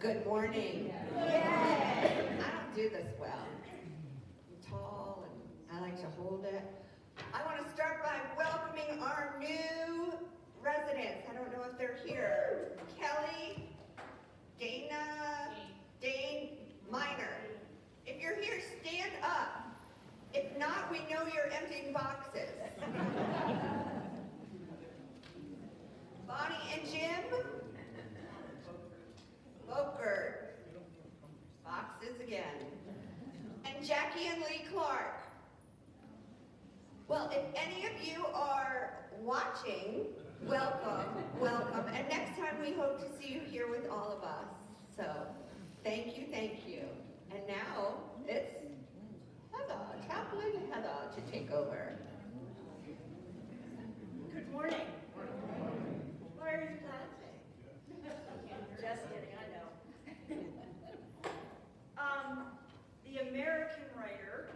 Good morning. Yay! I don't do this well. I'm tall and I like to hold it. I want to start by welcoming our new residents. I don't know if they're here. Kelly, Dane, Minor. If you're here, stand up. If not, we know you're emptying boxes. Bonnie and Jim. Boker. Boxes again. And Jackie and Lee Clark. Well, if any of you are watching, welcome, welcome. And next time we hope to see you here with all of us. So, thank you, thank you. And now, it's Heather, Chaplain Heather, to take over. Good morning. Why are you laughing? Just kidding, I know. The American writer,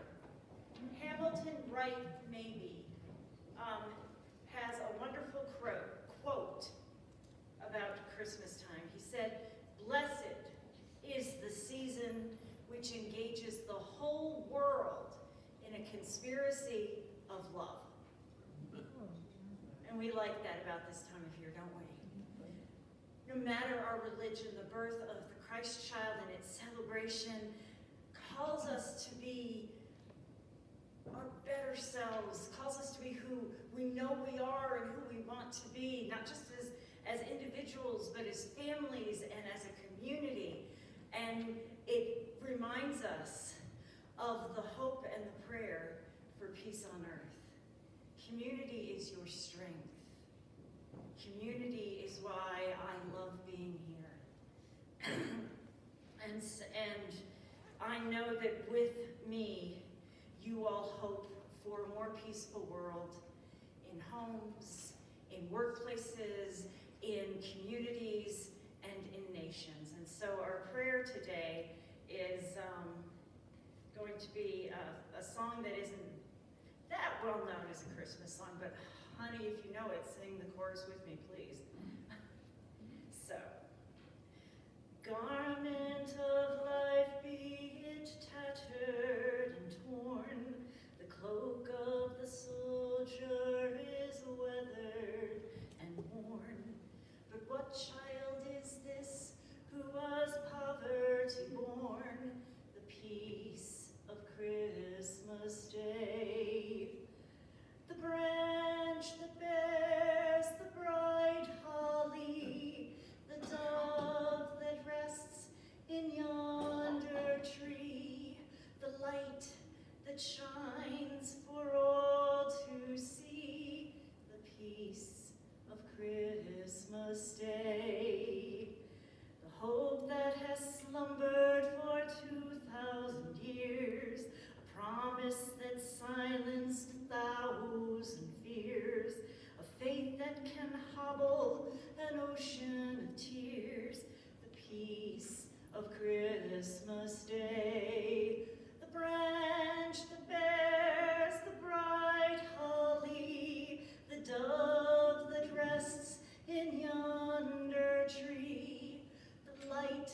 Hamilton Wright Mabie, has a wonderful quote about Christmas time. He said, "Blessed is the season which engages the whole world in a conspiracy of love." And we like that about this time of year, don't we? No matter our religion, the birth of the Christ child and its celebration calls us to be our better selves, calls us to be who we know we are and who we want to be, not just as individuals, but as families and as a community. And it reminds us of the hope and the prayer for peace on earth. Community is your strength. Community is why I love being here. and I know that with me, you all hope for a more peaceful world in homes, in workplaces, in communities, and in nations. And so our prayer today is going to be a song that isn't that well known as a Christmas song, but honey, if you know it, sing the chorus with me, please. So, garment of life, be it tattered and torn, the cloak of the soldier is weathered and worn. But what child is this who was poverty born? The peace of Christmas Day. The branch that bears the bright holly, the dove that rests in yonder tree, the light that shines for all to see, the peace of Christmas Day. The hope that has slumbered for 2,000 years, a promise that silenced 1,000 fears, a faith that can hobble an ocean of tears, the peace of Christmas Day. The branch that bears the bright holly, the dove that rests in yonder tree, the light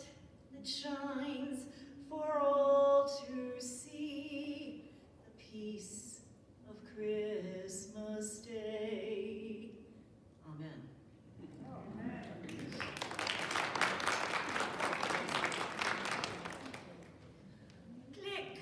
that shines for all to see, the peace of Christmas Day. Amen. Amen. Click.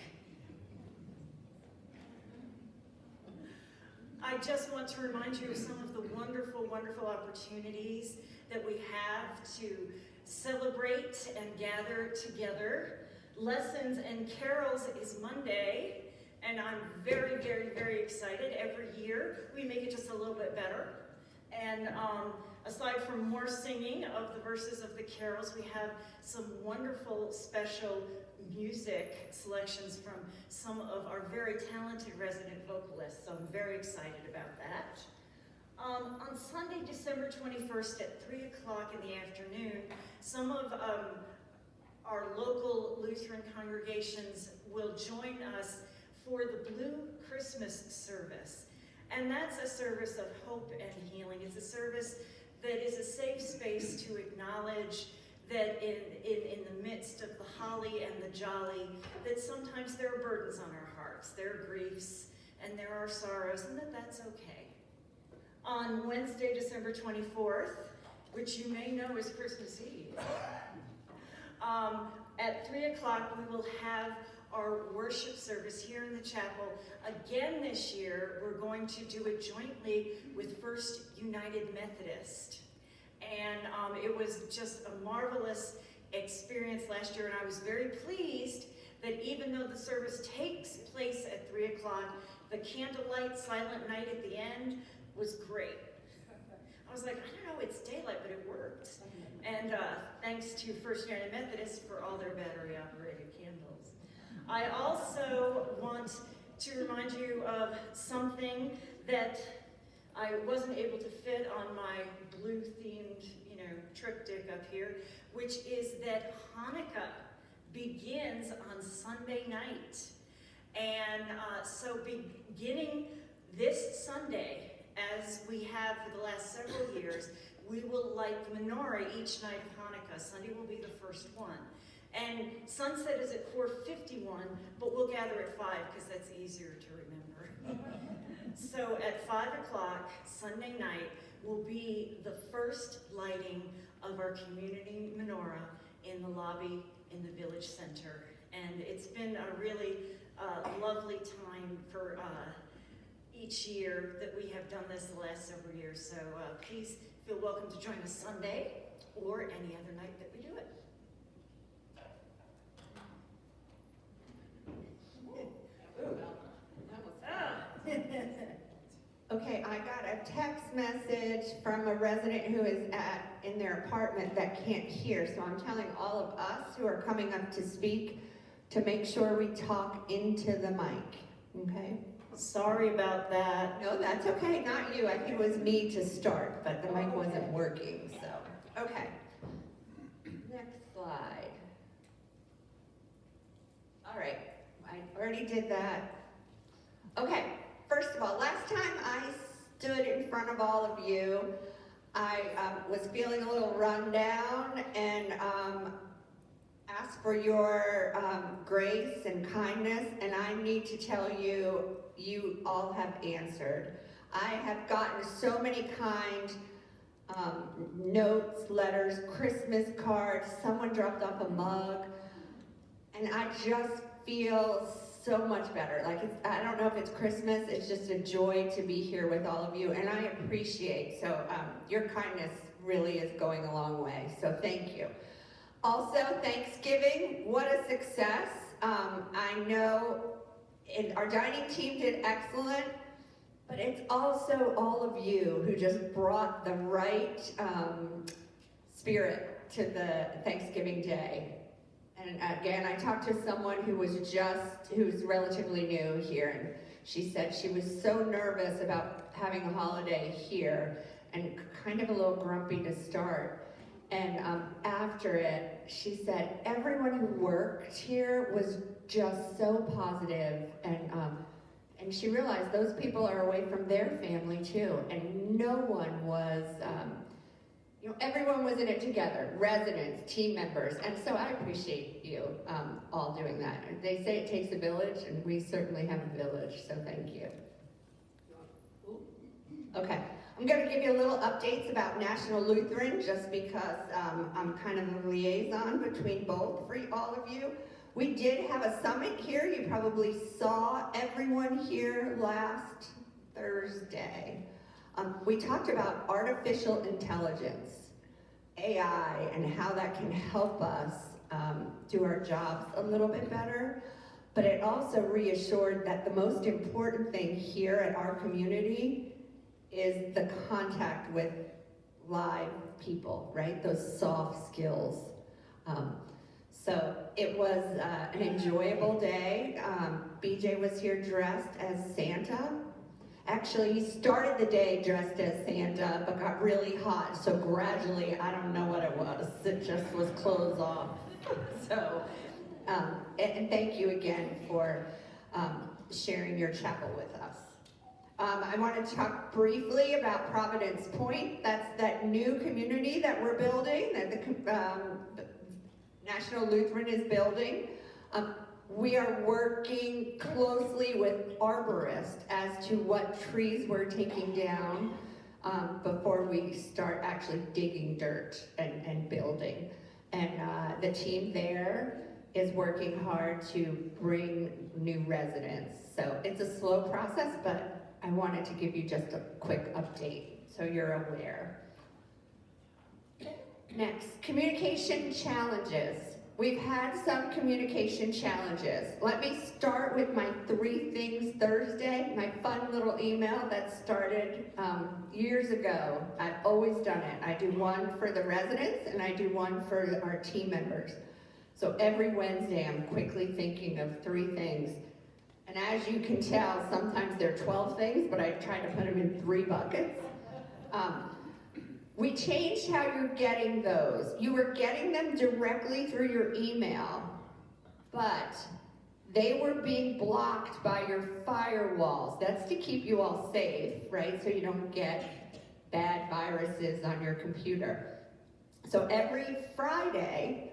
I just want to remind you of some of the wonderful, wonderful opportunities that we have to celebrate and gather together. Lessons and Carols is Monday, and I'm very, very, very excited. Every year, we make it just a little bit better. And aside from more singing of the verses of the carols, we have some wonderful special music selections from some of our very talented resident vocalists, so I'm very excited about that. On Sunday, December 21st at 3 o'clock in the afternoon, some of our local Lutheran congregations will join us for the Blue Christmas service. And that's a service of hope and healing. It's a service that is a safe space to acknowledge that in the midst of the holly and the jolly, that sometimes there are burdens on our hearts, there are griefs, and there are sorrows, and that's okay. On Wednesday, December 24th, which you may know is Christmas Eve, at 3 o'clock we will have our worship service here in the chapel. Again this year, we're going to do it jointly with First United Methodist. And it was just a marvelous experience last year, and I was very pleased that even though the service takes place at 3 o'clock, the candlelight silent night at the end was great. I was like, I don't know, it's daylight, but it worked. And thanks to First United Methodist for all their battery-operated candles. I also want to remind you of something that I wasn't able to fit on my blue-themed, triptych up here, which is that Hanukkah begins on Sunday night. And so beginning this Sunday, as we have for the last several years, we will light the menorah each night of Hanukkah. Sunday will be the first one. And sunset is at 4:51, but we'll gather at 5 because that's easier to remember. So at 5 o'clock, Sunday night, will be the first lighting of our community menorah in the lobby in the village center. And it's been a really lovely time for each year that we have done this the last several years. So please feel welcome to join us Sunday or any other night that we do it. Okay, I got a text message from a resident who is in their apartment that can't hear, so I'm telling all of us who are coming up to speak to make sure we talk into the mic, okay? Sorry about that. No, that's okay, not you. I think it was me to start, but the mic wasn't working, so. Okay. Next slide. All right, I already did that. Okay. First of all, last time I stood in front of all of you, I was feeling a little run down and asked for your grace and kindness, and I need to tell you, you all have answered. I have gotten so many kind notes, letters, Christmas cards, someone dropped off a mug, and I just feel so much better. Like, I don't know if it's Christmas, it's just a joy to be here with all of you, and I appreciate, so your kindness really is going a long way, so thank you. Also, Thanksgiving, what a success. I know our dining team did excellent, but it's also all of you who just brought the right spirit to the Thanksgiving day. And again, I talked to someone who's relatively new here, and she said she was so nervous about having a holiday here and kind of a little grumpy to start. And after it, she said everyone who worked here was just so positive, and she realized those people are away from their family too, and no one was, everyone was in it together, residents, team members, and so I appreciate you all doing that. They say it takes a village, and we certainly have a village, so thank you. Okay, I'm going to give you a little updates about National Lutheran, just because I'm kind of a liaison between both for all of you. We did have a summit here. You probably saw everyone here last Thursday. We talked about artificial intelligence, AI, and how that can help us do our jobs a little bit better. But it also reassured that the most important thing here at our community is the contact with live people, right? Those soft skills. So it was an enjoyable day. BJ was here dressed as Santa. Actually, he started the day dressed as Santa, but got really hot, so gradually, I don't know what it was. It just was clothes off. So, and thank you again for sharing your chapel with us. I want to talk briefly about Providence Point. That's that new community that we're building, that the National Lutheran is building. We are working closely with arborists as to what trees we're taking down before we start actually digging dirt and building. And the team there is working hard to bring new residents. So it's a slow process, but I wanted to give you just a quick update so you're aware. Next, communication challenges. We've had some communication challenges. Let me start with my 3 things Thursday, my fun little email that started years ago. I've always done it. I do one for the residents and I do one for our team members. So every Wednesday I'm quickly thinking of 3 things. And as you can tell, sometimes there are 12 things, but I try to put them in 3 buckets. We changed how you're getting those. You were getting them directly through your email, but they were being blocked by your firewalls. That's to keep you all safe, right? So you don't get bad viruses on your computer. So every Friday,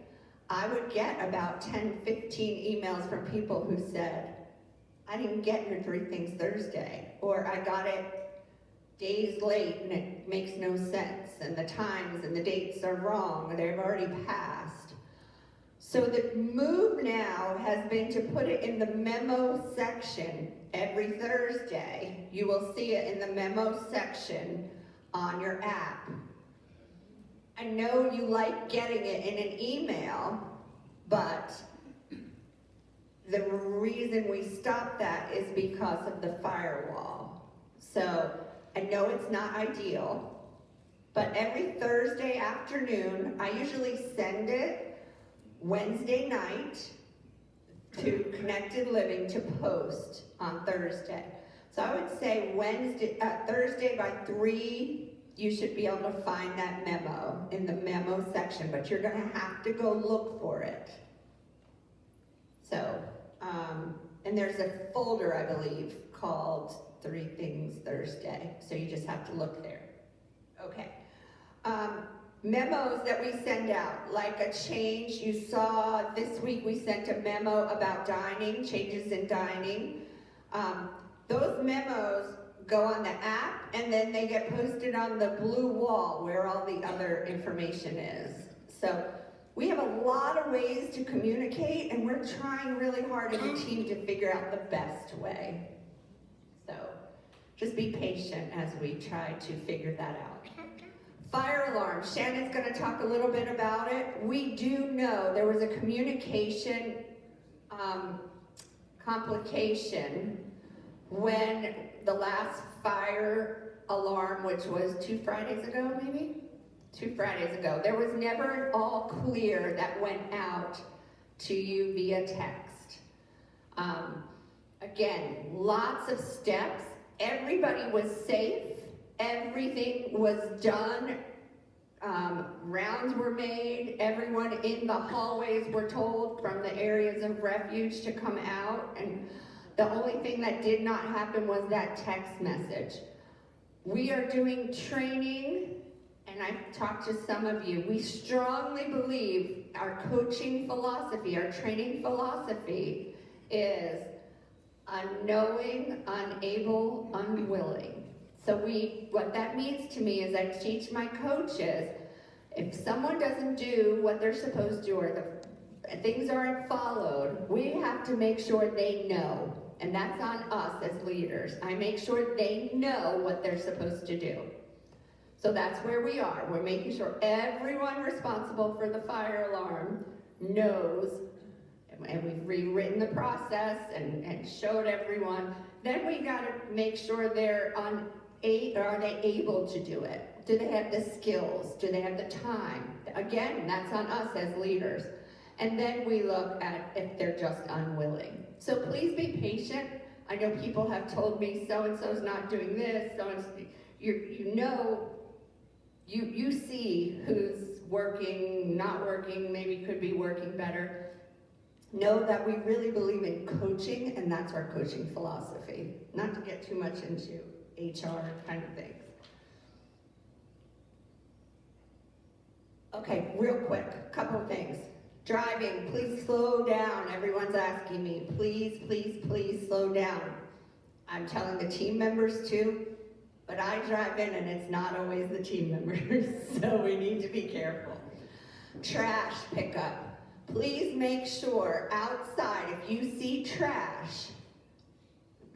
I would get about 10, 15 emails from people who said, I didn't get your 3 things Thursday, or I got it days late and it makes no sense, and the times and the dates are wrong, or they've already passed. So the move now has been to put it in the memo section every Thursday. You will see it in the memo section on your app. I know you like getting it in an email, but the reason we stopped that is because of the firewall. So I know it's not ideal, but every Thursday afternoon, I usually send it Wednesday night to Connected Living to post on Thursday. So I would say Thursday by 3, you should be able to find that memo in the memo section, but you're gonna have to go look for it. So, and there's a folder, I believe, called 3 Things Thursday, so you just have to look there. Okay. Memos that we send out, like a change. You saw this week we sent a memo about dining, changes in dining. Those memos go on the app, and then they get posted on the blue wall where all the other information is. So we have a lot of ways to communicate, and we're trying really hard as a team to figure out the best way. So just be patient as we try to figure that out. Fire alarm. Shannon's going to talk a little bit about it. We do know there was a communication complication when the last fire alarm, which was 2 Fridays ago, maybe? 2 Fridays ago. There was never an all clear that went out to you via text. Again, lots of steps. Everybody was safe. Everything was done. Rounds were made. Everyone in the hallways were told from the areas of refuge to come out. And the only thing that did not happen was that text message. We are doing training, and I've talked to some of you. We strongly believe our coaching philosophy, our training philosophy is unknowing, unable, unwilling. So what that means to me is I teach my coaches, if someone doesn't do what they're supposed to, or the things aren't followed, we have to make sure they know. And that's on us as leaders. I make sure they know what they're supposed to do. So that's where we are. We're making sure everyone responsible for the fire alarm knows, and we've rewritten the process and showed everyone. Then we got to make sure they're are they able to do it? Do they have the skills? Do they have the time? Again, that's on us as leaders. And then we look at if they're just unwilling. So please be patient. I know people have told me so-and-so's not doing this, so-and-so, you see who's working, not working, maybe could be working better. Know that we really believe in coaching, and that's our coaching philosophy. Not to get too much into HR kind of things. Okay, real quick, couple of things. Driving, please slow down. Everyone's asking me, please, please, please slow down. I'm telling the team members too, but I drive in and it's not always the team members, so we need to be careful. Trash pickup. Please make sure outside, if you see trash,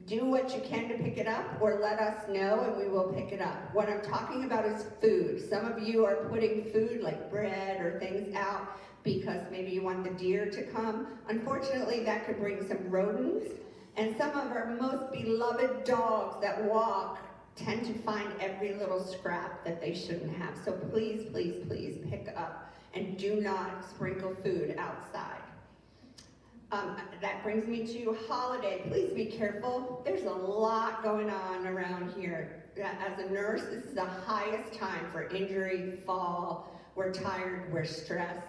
do what you can to pick it up or let us know and we will pick it up. What I'm talking about is food. Some of you are putting food like bread or things out because maybe you want the deer to come. Unfortunately, that could bring some rodents. And some of our most beloved dogs that walk tend to find every little scrap that they shouldn't have. So please, please, please pick up and do not sprinkle food outside. That brings me to holiday. Please be careful. There's a lot going on around here. As a nurse, this is the highest time for injury, fall. We're tired, we're stressed.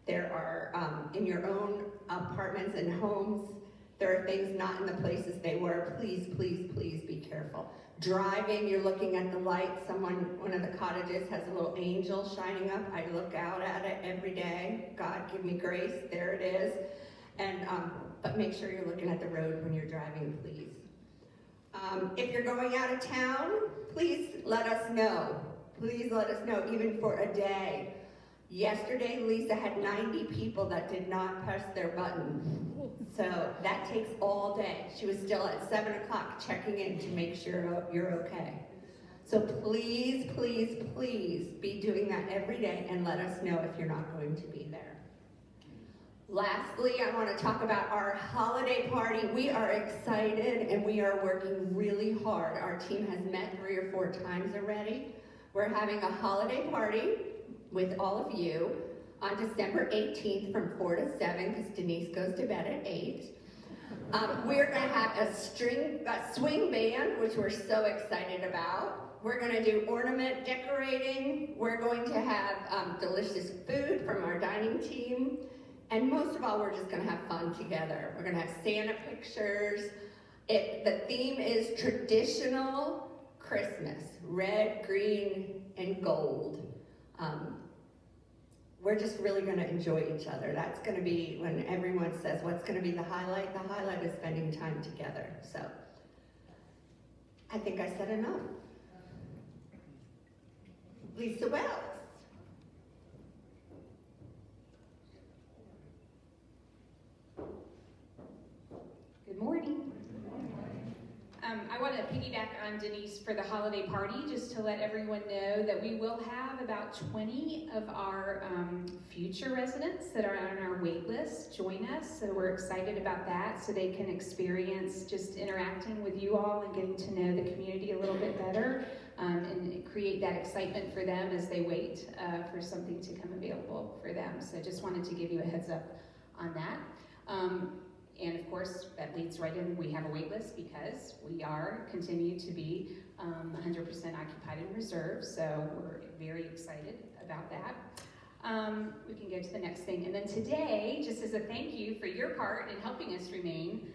There are, in your own apartments and homes, there are things not in the places they were. Please, please, please be careful. Driving, you're looking at the lights. One of the cottages has a little angel shining up. I look out at it every day. God, give me grace. There it is. And but make sure you're looking at the road when you're driving, please. If you're going out of town, please let us know. Please let us know, even for a day. Yesterday, Lisa had 90 people that did not press their button. So that takes all day. She was still at 7 o'clock checking in to make sure you're okay. So please, please, please be doing that every day and let us know if you're not going to be there. Lastly, I want to talk about our holiday party. We are excited and we are working really hard. Our team has met 3 or 4 times already. We're having a holiday party with all of you on December 18th from 4 to 7 because Denise goes to bed at 8. We're going to have a swing band, which we're so excited about. We're going to do ornament decorating. We're going to have delicious food from our dining team. And most of all, we're just going to have fun together. We're going to have Santa pictures. The theme is traditional Christmas, red, green, and gold. We're just really going to enjoy each other. That's going to be when everyone says, what's going to be the highlight? The highlight is spending time together. So I think I said enough. Lisa Wells. Good morning. I want to piggyback on Denise for the holiday party, just to let everyone know that we will have about 20 of our future residents that are on our wait list join us. So we're excited about that, so they can experience just interacting with you all and getting to know the community a little bit better, and create that excitement for them as they wait for something to come available for them. So just wanted to give you a heads up on that. And of course, that leads right in, we have a wait list because we are continuing to be 100% occupied and reserved, so we're very excited about that. We can go to the next thing. And then today, just as a thank you for your part in helping us remain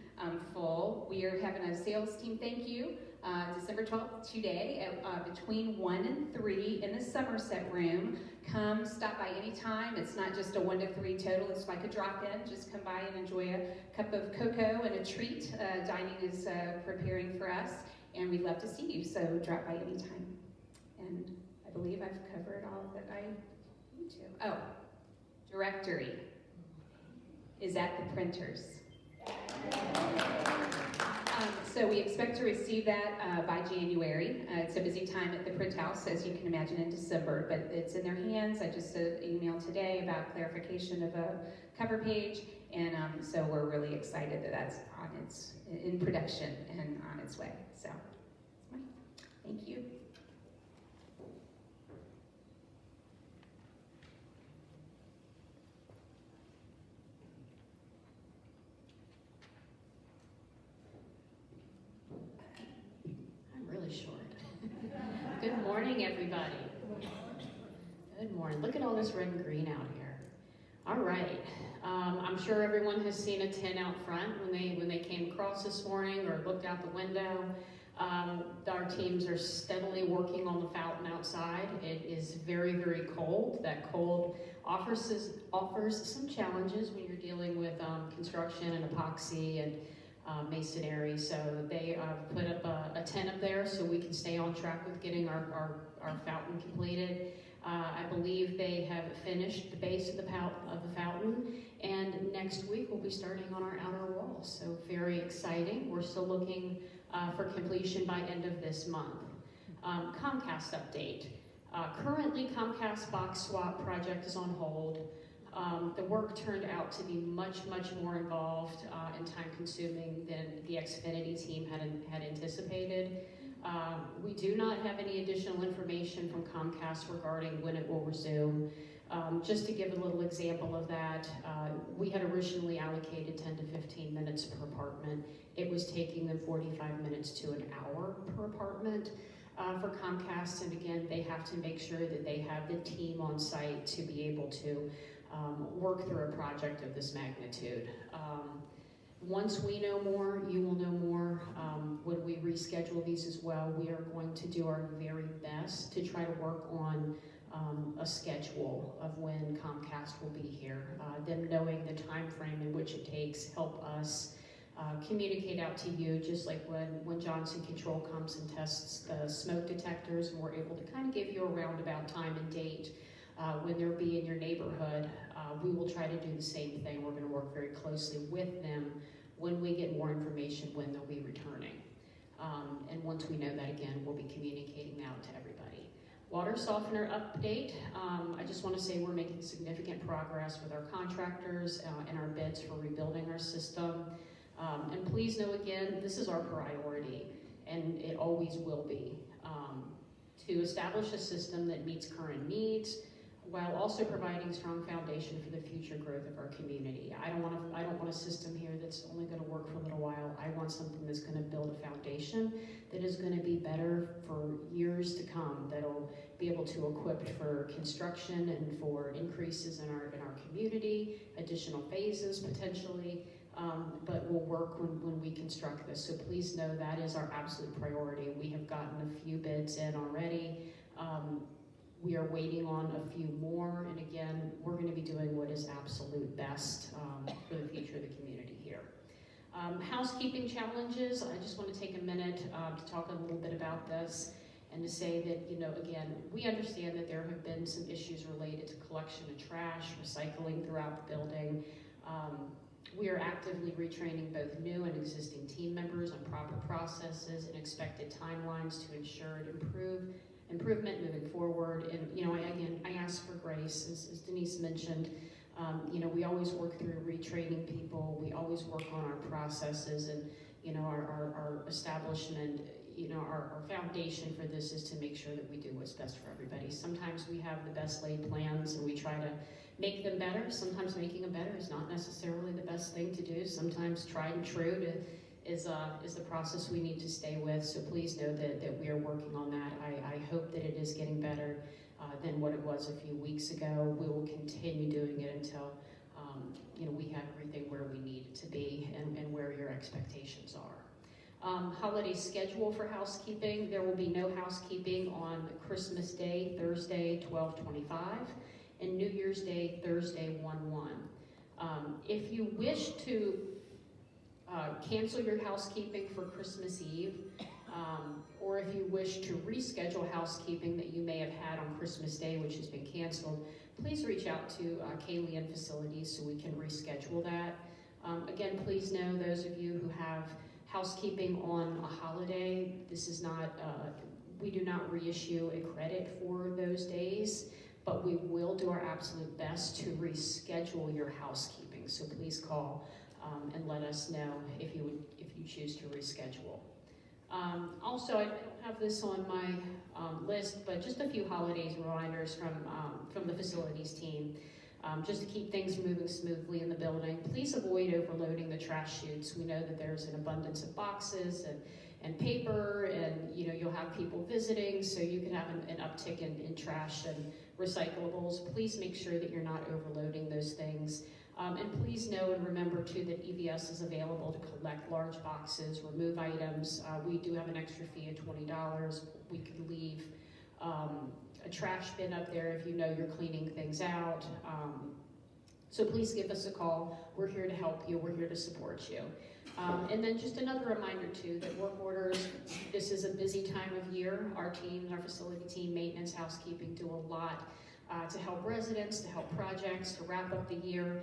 full, we are having a sales team thank you, December 12th today at between 1 and 3 in the Somerset room. Come, stop by anytime. It's not just a 1 to 3 total, it's like a drop-in. Just come by and enjoy a cup of cocoa and a treat. Dining is preparing for us, and we'd love to see you, so drop by anytime. And I believe I've covered all that I need to. Oh, directory is at the printers. So we expect to receive that by January. It's a busy time at the print house, as you can imagine, in December, but it's in their hands. I just emailed today about clarification of a cover page, and so we're really excited that that's in production and on its way. So, that's mine. Thank you. Good morning, everybody. Good morning. Look at all this red and green out here. All right. I'm sure everyone has seen a tent out front when they came across this morning or looked out the window. Our teams are steadily working on the fountain outside. It is very, very cold. That cold offers some challenges when you're dealing with construction and epoxy and masonry. So they put up a tent up there so we can stay on track with getting our fountain completed. I believe they have finished the base of the fountain, and next week we'll be starting on our outer wall. So very exciting. We're still looking for completion by end of this month. Comcast update. Currently, Comcast box swap project is on hold. The work turned out to be much more involved and time-consuming than the Xfinity team had anticipated. We do not have any additional information from Comcast regarding when it will resume. Just to give a little example of that, we had originally allocated 10 to 15 minutes per apartment. It was taking them 45 minutes to an hour per apartment for Comcast, and again, they have to make sure that they have the team on site to be able to work through a project of this magnitude. Once we know more, you will know more. When we reschedule these as well, we are going to do our very best to try to work on a schedule of when Comcast will be here. Them knowing the time frame in which it takes help us communicate out to you, just like when Johnson Control comes and tests the smoke detectors, and we're able to kind of give you a roundabout time and date when they'll be in your neighborhood. We will try to do the same thing. We're going to work very closely with them when we get more information when they'll be returning. And once we know that, again, we'll be communicating out to everybody. Water softener update. I just want to say we're making significant progress with our contractors and our bids for rebuilding our system. And please know again, this is our priority, and it always will be, to establish a system that meets current needs, while also providing strong foundation for the future growth of our community. I don't want a system here that's only going to work for a little while. I want something that's going to build a foundation that is going to be better for years to come, that'll be able to equip for construction and for increases in our community, additional phases potentially, but will work when we construct this. So please know that is our absolute priority. We have gotten a few bids in already. We are waiting on a few more, and again, we're going to be doing what is absolute best for the future of the community here. Housekeeping challenges, I just want to take a minute to talk a little bit about this and to say that, again, we understand that there have been some issues related to collection of trash, recycling throughout the building. We are actively retraining both new and existing team members on proper processes and expected timelines to ensure improvement moving forward. And I ask for grace, as Denise mentioned. We always work through retraining people. We always work on our processes, and our establishment. Our foundation for this is to make sure that we do what's best for everybody. Sometimes we have the best laid plans and we try to make them better. Sometimes making them better is not necessarily the best thing to do. Sometimes tried and true is the process we need to stay with. So please know that we are working on that. I hope that it is getting better than what it was a few weeks ago. We will continue doing it until we have everything where we need it to be and where your expectations are. Holiday schedule for housekeeping. There will be no housekeeping on Christmas Day, Thursday, 12/25, and New Year's Day, Thursday, 1/1. If you wish to cancel your housekeeping for Christmas Eve, or if you wish to reschedule housekeeping that you may have had on Christmas Day, which has been canceled, please reach out to Kaylee and Facilities so we can reschedule that. Again, please know, those of you who have housekeeping on a holiday, this is not, we do not reissue a credit for those days, but we will do our absolute best to reschedule your housekeeping. So please call and let us know if you choose to reschedule. Also, I don't have this on my list, but just a few holidays reminders from the facilities team. Just to keep things moving smoothly in the building. Please avoid overloading the trash chutes. We know that there's an abundance of boxes and paper, and you'll have people visiting, so you can have an uptick in trash and recyclables. Please make sure that you're not overloading those things. And please know and remember too that EVS is available to collect large boxes, remove items. We do have an extra fee of $20. We could leave a trash bin up there if you know you're cleaning things out. So please give us a call. We're here to help you. We're here to support you. And then just another reminder too that work orders, this is a busy time of year. Our teams, our facility team, maintenance, housekeeping do a lot to help residents, to help projects, to wrap up the year.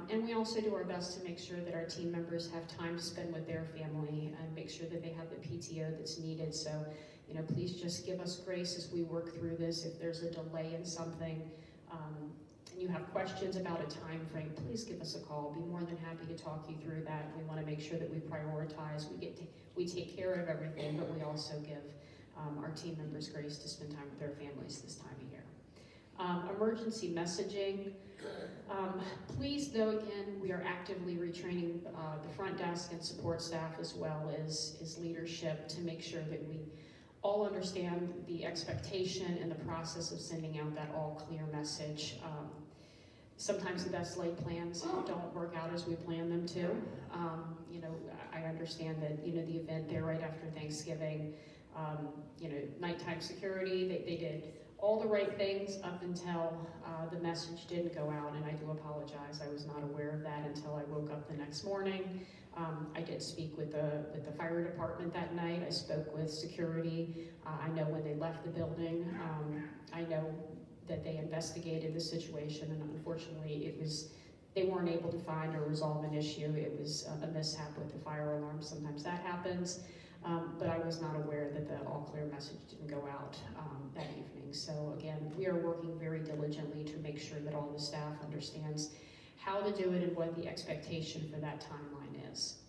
And we also do our best to make sure that our team members have time to spend with their family and make sure that they have the PTO that's needed. So, you know, please just give us grace as we work through this. If there's a delay in something, and you have questions about a time frame, please give us a call. Be more than happy to talk you through that. We want to make sure that we prioritize. We take care of everything, but we also give our team members grace to spend time with their families this time of year. Emergency messaging. Please, though, again, we are actively retraining the front desk and support staff as well as leadership to make sure that we all understand the expectation and the process of sending out that all clear message. Sometimes the best laid plans don't work out as we plan them to. You know, I understand that, you know, the event there right after Thanksgiving, you know, nighttime security, they did all the right things up until the message didn't go out, and I do apologize. I was not aware of that until I woke up the next morning. I did speak with the fire department that night. I spoke with security. I know when they left the building. I know that they investigated the situation, and unfortunately they weren't able to find or resolve an issue. It was a mishap with the fire alarm. Sometimes that happens. But I was not aware that the all clear message didn't go out that evening. So again, we are working very diligently to make sure that all the staff understands how to do it and what the expectation for that timeline is.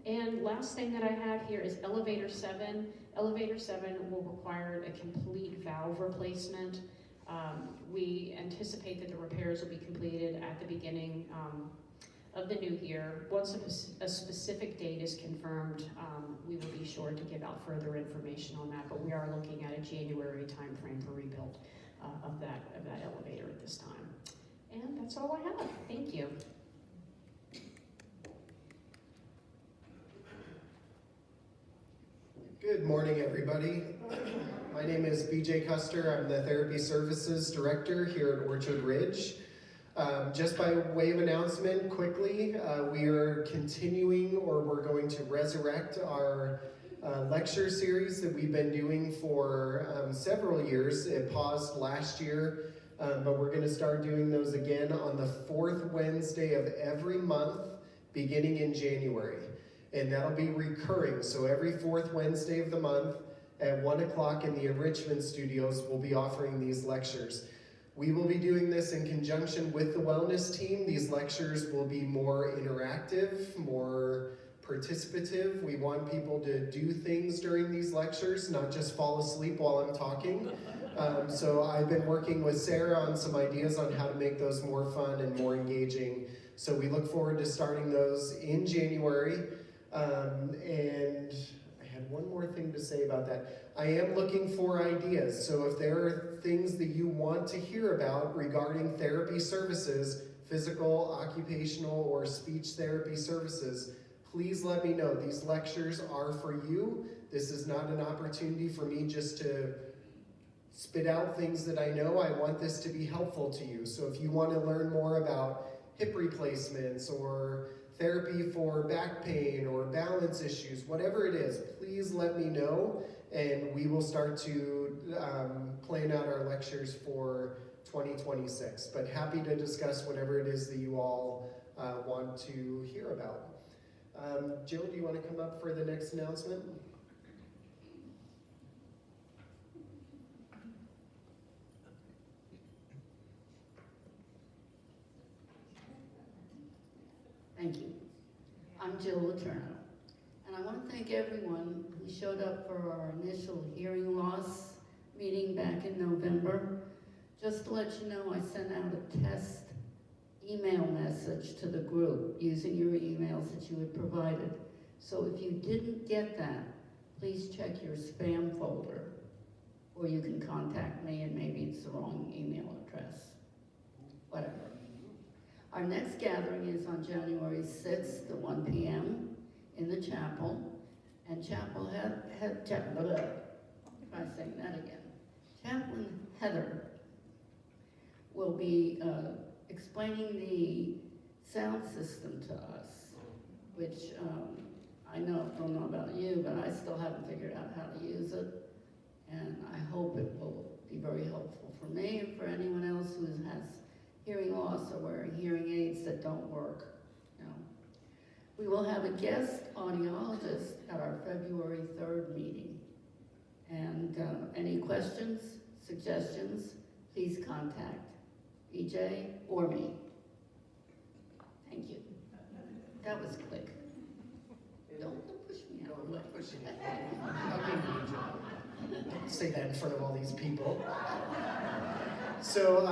And last thing that I have here is Elevator 7. Elevator 7 will require a complete valve replacement. We anticipate that the repairs will be completed at the beginning of the new year. Once a specific date is confirmed, we will be sure to give out further information on that, but we are looking at a January timeframe for rebuild of that elevator at this time. And that's all I have. Thank you. Good morning, everybody. My name is BJ Custer. I'm the Therapy Services Director here at Orchard Ridge. Just by way of announcement, quickly, we are continuing, or we're going to resurrect our lecture series that we've been doing for several years. It paused last year, but we're going to start doing those again on the fourth Wednesday of every month, beginning in January. And that'll be recurring, so every fourth Wednesday of the month at 1 o'clock in the Enrichment Studios, we'll be offering these lectures. We will be doing this in conjunction with the wellness team. These lectures will be more interactive, more participative. We want people to do things during these lectures, not just fall asleep while I'm talking. So I've been working with Sarah on some ideas on how to make those more fun and more engaging. So we look forward to starting those in January. And I had one more thing to say about that. I am looking for ideas, so if there are things that you want to hear about regarding therapy services, physical, occupational, or speech therapy services, please let me know. These lectures are for you. This is not an opportunity for me just to spit out things that I know. I want this to be helpful to you. So if you want to learn more about hip replacements or therapy for back pain or balance issues, whatever it is, please let me know, and we will start to plan out our lectures for 2026. But happy to discuss whatever it is that you all want to hear about. Jill, do you want to come up for the next announcement? Thank you. I'm Jill Letourneau, and I want to thank everyone who showed up for our initial hearing loss meeting back in November. Just to let you know, I sent out a test email message to the group using your emails that you had provided. So if you didn't get that, please check your spam folder, or you can contact me and maybe it's the wrong email address. Whatever. Our next gathering is on January 6th at 1 p.m. in the chapel. And Chaplain Heather will be explaining the sound system to us, which don't know about you, but I still haven't figured out how to use it. And I hope it will be very helpful for me and for anyone else who has hearing loss or wearing hearing aids that don't work. We will have a guest audiologist at our February 3rd meeting. And any questions, suggestions, please contact BJ or me. Thank you. That was quick. Don't push me out of the way. I'll give you a job. Don't say that in front of all these people. So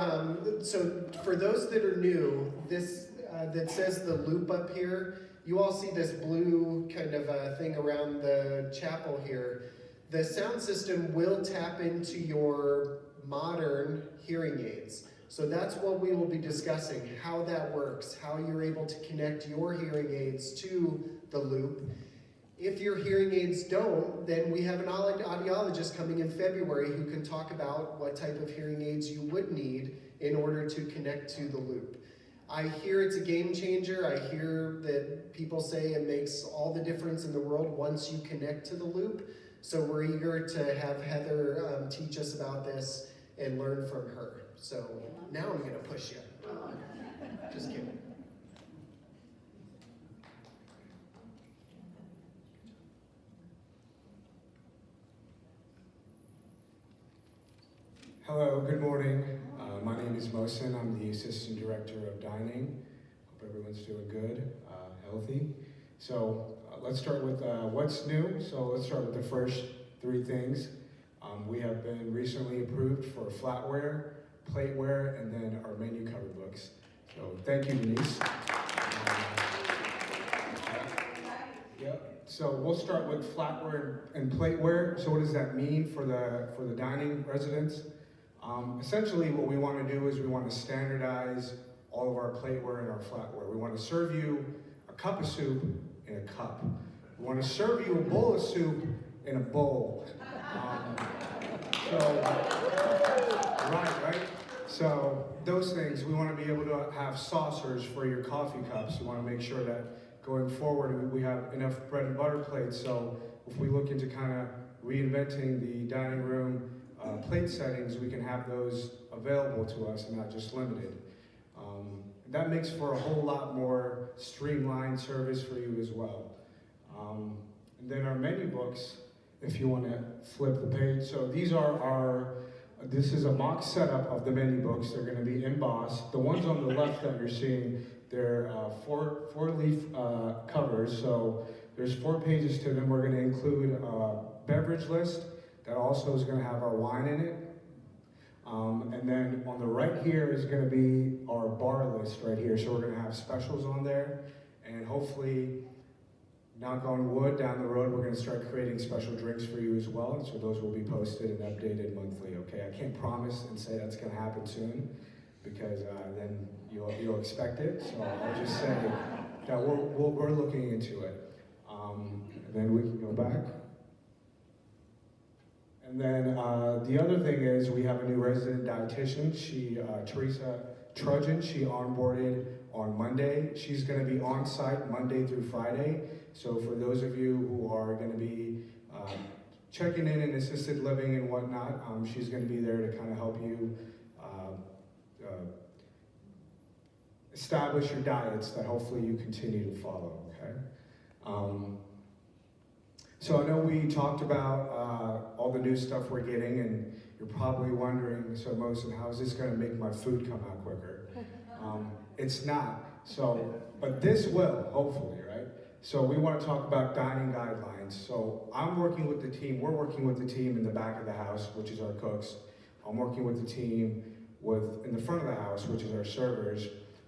for those that are new, this that says the loop up here, you all see this blue kind of thing around the chapel here. The sound system will tap into your modern hearing aids. So that's what we will be discussing, how that works, how you're able to connect your hearing aids to the loop. If your hearing aids don't, then we have an audiologist coming in February who can talk about what type of hearing aids you would need in order to connect to the loop. I hear it's a game changer. I hear that people say it makes all the difference in the world once you connect to the loop. So we're eager to have Heather teach us about this and learn from her. So now I'm gonna push you. Just kidding. Hello, good morning. My name is Mohsen. I'm the Assistant Director of Dining. Hope everyone's doing good, healthy. So let's start with what's new. So let's start with the first three things. We have been recently approved for flatware, plateware, and then our menu cover books. So thank you, Denise. Yep. So we'll start with flatware and plateware. So what does that mean for the dining residents? Essentially what we want to do is we want to standardize all of our plateware and our flatware. We want to serve you a cup of soup in a cup. We want to serve you a bowl of soup in a bowl. Right? So those things, we want to be able to have saucers for your coffee cups. We want to make sure that going forward we have enough bread and butter plates. So if we look into kind of reinventing the dining room plate settings, we can have those available to us and not just limited. That makes for a whole lot more streamlined service for you as well. And then our menu books, if you want to flip the page. So these are this is a mock setup of the menu books. They're going to be embossed. The ones on the left that you're seeing, they're four-leaf covers. So there's 4 pages to them. We're going to include a beverage list that also is going to have our wine in it. And then on the right here is going to be our bar list right here. So we're going to have specials on there. And hopefully, knock on wood, down the road, we're going to start creating special drinks for you as well. And so those will be posted and updated monthly, okay? I can't promise and say that's going to happen soon because then you'll expect it. So I'll just say that we're looking into it. And then we can go back. And then the other thing is we have a new resident dietitian. She, Teresa Trudgeon, she onboarded on Monday. She's going to be on site Monday through Friday. So for those of you who are going to be checking in assisted living and whatnot, she's going to be there to kind of help you establish your diets that hopefully you continue to follow, okay? So I know we talked about all the new stuff we're getting, and you're probably wondering, so Mohsen, how is this going to make my food come out quicker? It's not. So, but this will, hopefully, right? So we want to talk about dining guidelines. So I'm working with the team, we're working with the team in the back of the house, which is our cooks. I'm working with the team in the front of the house, which is our servers.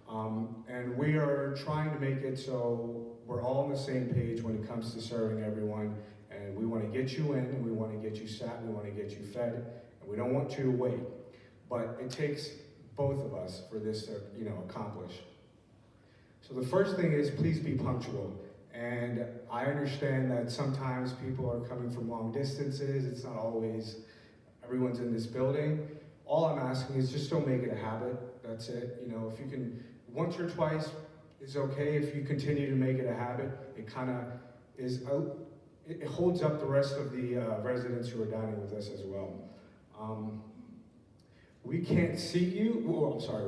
And we are trying to make it so we're all on the same page when it comes to serving everyone. And we want to get you in, and we want to get you sat, and we want to get you fed, and we don't want you to wait. But it takes both of us for this to, accomplish. So the first thing is please be punctual. And I understand that sometimes people are coming from long distances. It's not always everyone's in this building. All I'm asking is just don't make it a habit. That's it. You know, if you can, once or twice is okay. If you continue to make it a habit, it kind of is, it holds up the rest of the residents who are dining with us as well. We can't seat you,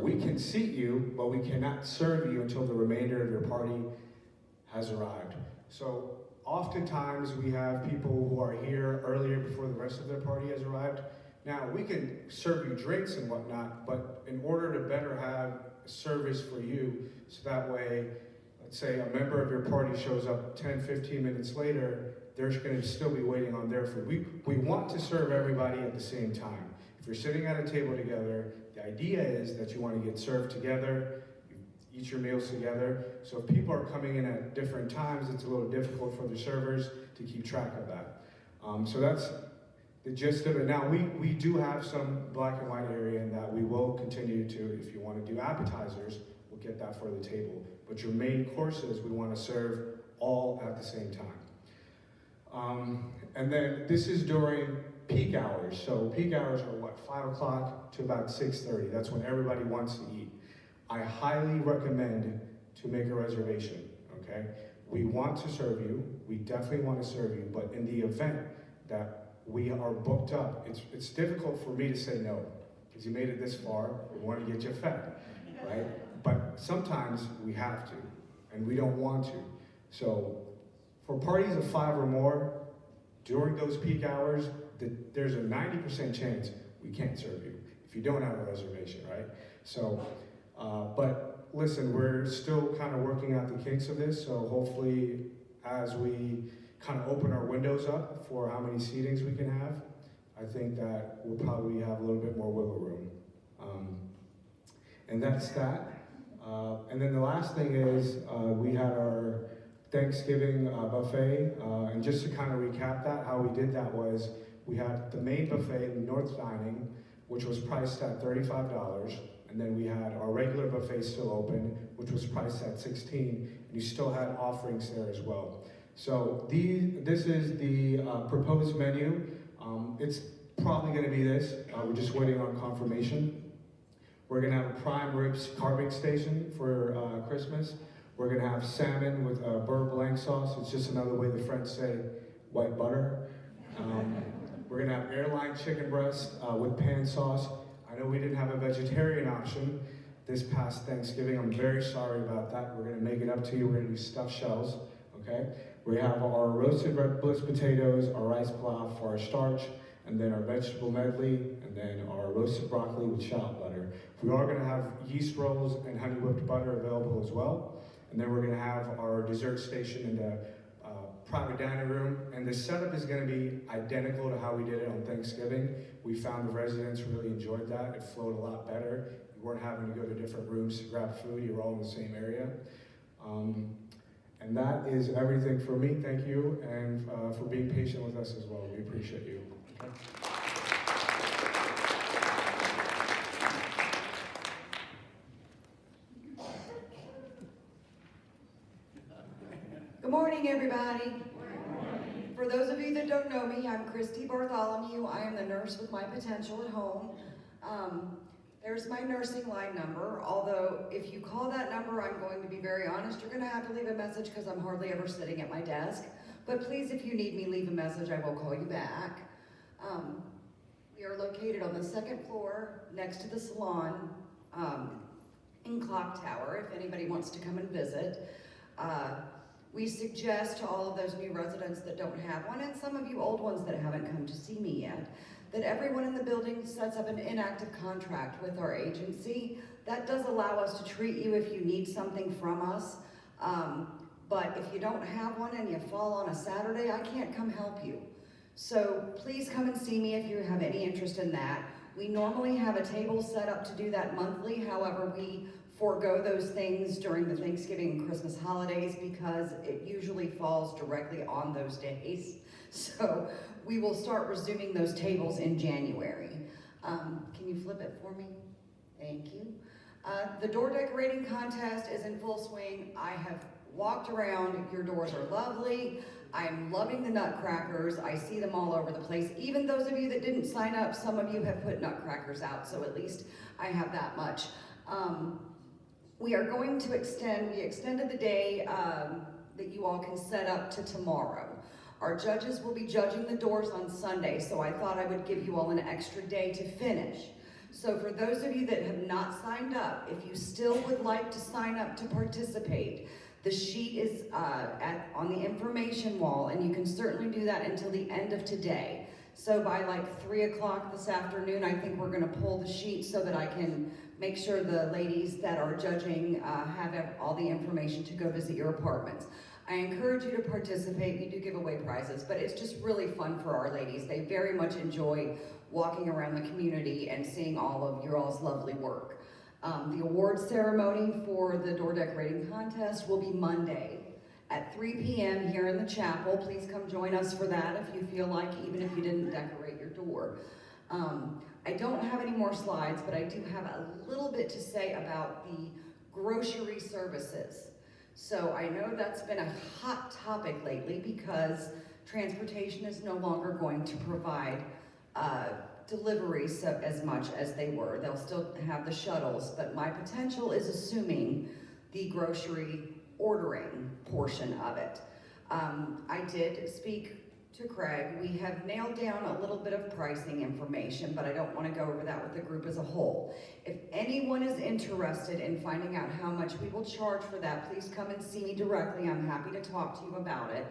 we can seat you, but we cannot serve you until the remainder of your party has arrived. So oftentimes we have people who are here earlier before the rest of their party has arrived. Now we can serve you drinks and whatnot, but in order to better have a service for you, so that way, let's say a member of your party shows up 10, 15 minutes later, they're going to still be waiting on their food. We want to serve everybody at the same time. If you're sitting at a table together, the idea is that you want to get served together, you eat your meals together. So if people are coming in at different times, it's a little difficult for the servers to keep track of that. So that's the gist of it. Now, we do have some black and white area in that we will continue to, if you want to do appetizers, we'll get that for the table. But your main courses, we want to serve all at the same time. And then this is during peak hours. So peak hours are what, 5 o'clock to about 6:30. That's when everybody wants to eat. I highly recommend to make a reservation, okay? We want to serve you, we definitely want to serve you, but in the event that we are booked up, it's difficult for me to say no, because you made it this far, we want to get you fed, right? But sometimes we have to, and we don't want to. So for parties of 5 or more, during those peak hours, there's a 90% chance we can't serve you if you don't have a reservation, right? So, but listen, we're still kind of working out the kinks of this, so hopefully as we kind of open our windows up for how many seatings we can have, I think that we'll probably have a little bit more wiggle room. And that's that. And then the last thing is we had our Thanksgiving buffet, and just to kind of recap that, how we did that was we had the main buffet, the North Dining, which was priced at $35, and then we had our regular buffet still open, which was priced at $16, and you still had offerings there as well. So this is the proposed menu. It's probably going to be this. We're just waiting on confirmation. We're going to have a prime ribs carving station for Christmas. We're going to have salmon with beurre blanc sauce. It's just another way the French say white butter. We're going to have airline chicken breast with pan sauce. I know we didn't have a vegetarian option this past Thanksgiving. I'm very sorry about that. We're going to make it up to you. We're going to do stuffed shells, okay? We have our roasted red bliss potatoes, our rice pilaf for our starch, and then our vegetable medley, and then our roasted broccoli with shallot butter. We are going to have yeast rolls and honey whipped butter available as well. And then we're going to have our dessert station in the private dining room. And the setup is going to be identical to how we did it on Thanksgiving. We found the residents really enjoyed that. It flowed a lot better. You weren't having to go to different rooms to grab food. You were all in the same area. And that is everything for me. Thank you, and for being patient with us as well. We appreciate you. Okay. Good morning, everybody. For those of you that don't know me, I'm Christy Bartholomew. I am the nurse with My Potential at home. There's my nursing line number, although if you call that number, I'm going to be very honest, you're going to have to leave a message because I'm hardly ever sitting at my desk. But please, if you need me, leave a message. I will call you back. We are located on the 2nd floor next to the salon in Clock Tower, if anybody wants to come and visit. We suggest to all of those new residents that don't have one, and some of you old ones that haven't come to see me yet, that everyone in the building sets up an inactive contract with our agency. That does allow us to treat you if you need something from us. But if you don't have one and you fall on a Saturday, I can't come help you. So please come and see me if you have any interest in that. We normally have a table set up to do that monthly. However, we forego those things during the Thanksgiving and Christmas holidays because it usually falls directly on those days. So we will start resuming those tables in January. Can you flip it for me? Thank you. The door decorating contest is in full swing. I have walked around. Your doors are lovely. I'm loving the nutcrackers. I see them all over the place. Even those of you that didn't sign up, some of you have put nutcrackers out, so at least I have that much. We are going to we extended the day that you all can set up to tomorrow. Our judges will be judging the doors on Sunday, so I thought I would give you all an extra day to finish. So for those of you that have not signed up, if you still would like to sign up to participate, the sheet is on the information wall, and you can certainly do that until the end of today. So by like 3 o'clock this afternoon, I think we're gonna pull the sheet so that I can make sure the ladies that are judging have all the information to go visit your apartments. I encourage you to participate. We do give away prizes, but it's just really fun for our ladies. They very much enjoy walking around the community and seeing all of your all's lovely work. The award ceremony for the door decorating contest will be Monday at 3 p.m. here in the chapel. Please come join us for that if you feel like, even if you didn't decorate your door. I don't have any more slides, but I do have a little bit to say about the grocery services. So I know that's been a hot topic lately because transportation is no longer going to provide deliveries as much as they were. They'll still have the shuttles, but my potential is assuming the grocery ordering portion of it. I did speak to Craig. We have nailed down a little bit of pricing information, but I don't want to go over that with the group as a whole. If anyone is interested in finding out how much we will charge for that, please come and see me directly. I'm happy to talk to you about it.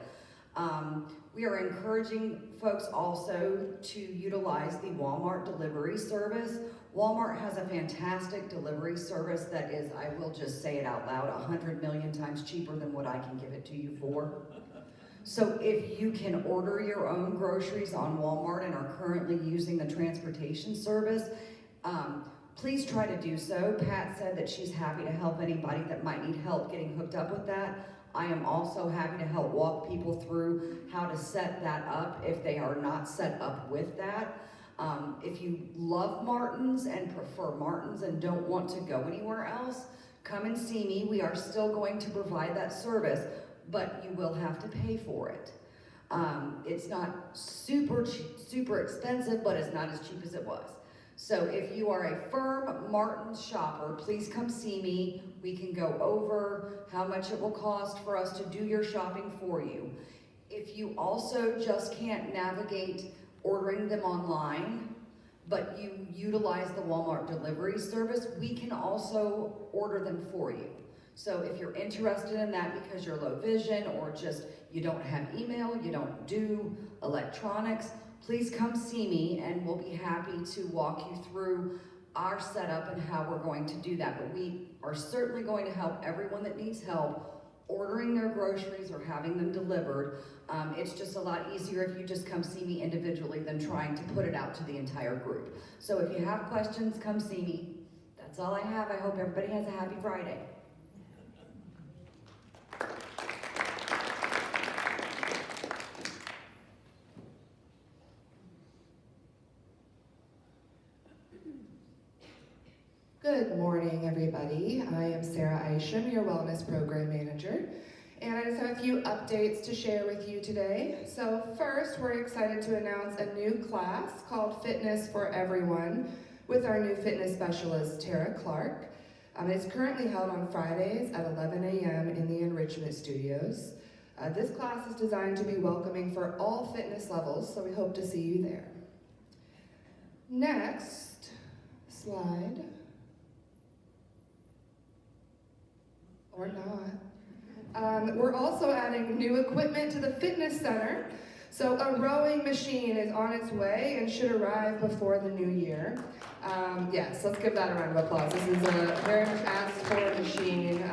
We are encouraging folks also to utilize the Walmart delivery service. Walmart has a fantastic delivery service that is, I will just say it out loud, 100 million times cheaper than what I can give it to you for. So if you can order your own groceries on Walmart and are currently using the transportation service, please try to do so. Pat said that she's happy to help anybody that might need help getting hooked up with that. I am also happy to help walk people through how to set that up if they are not set up with that. If you love Martin's and prefer Martin's and don't want to go anywhere else, come and see me. We are still going to provide that service, but you will have to pay for it. It's not super expensive, but it's not as cheap as it was. So if you are a firm Martin's shopper, please come see me. We can go over how much it will cost for us to do your shopping for you. If you also just can't navigate ordering them online, but you utilize the Walmart delivery service, we can also order them for you. So if you're interested in that because you're low vision or just you don't have email, you don't do electronics, please come see me and we'll be happy to walk you through our setup and how we're going to do that. But we are certainly going to help everyone that needs help ordering their groceries or having them delivered. It's just a lot easier if you just come see me individually than trying to put it out to the entire group. So if you have questions, come see me. That's all I have. I hope everybody has a happy Friday. Good morning, everybody. I am Sarah Isham, your Wellness Program Manager, and I just have a few updates to share with you today. So first, we're excited to announce a new class called Fitness for Everyone with our new fitness specialist, Tara Clark. It's currently held on Fridays at 11 a.m. in the Enrichment Studios. This class is designed to be welcoming for all fitness levels, so we hope to see you there. Next slide. Or not. We're also adding new equipment to the fitness center. So a rowing machine is on its way and should arrive before the new year. Yes, let's give that a round of applause. This is a very much asked for machine.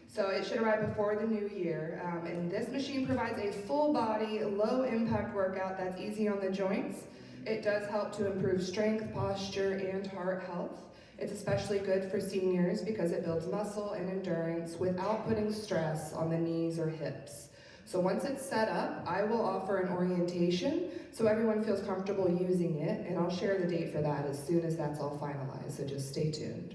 So it should arrive before the new year. And this machine provides a full body, low impact workout that's easy on the joints. It does help to improve strength, posture, and heart health. It's especially good for seniors because it builds muscle and endurance without putting stress on the knees or hips. So once it's set up, I will offer an orientation so everyone feels comfortable using it, and I'll share the date for that as soon as that's all finalized, so just stay tuned.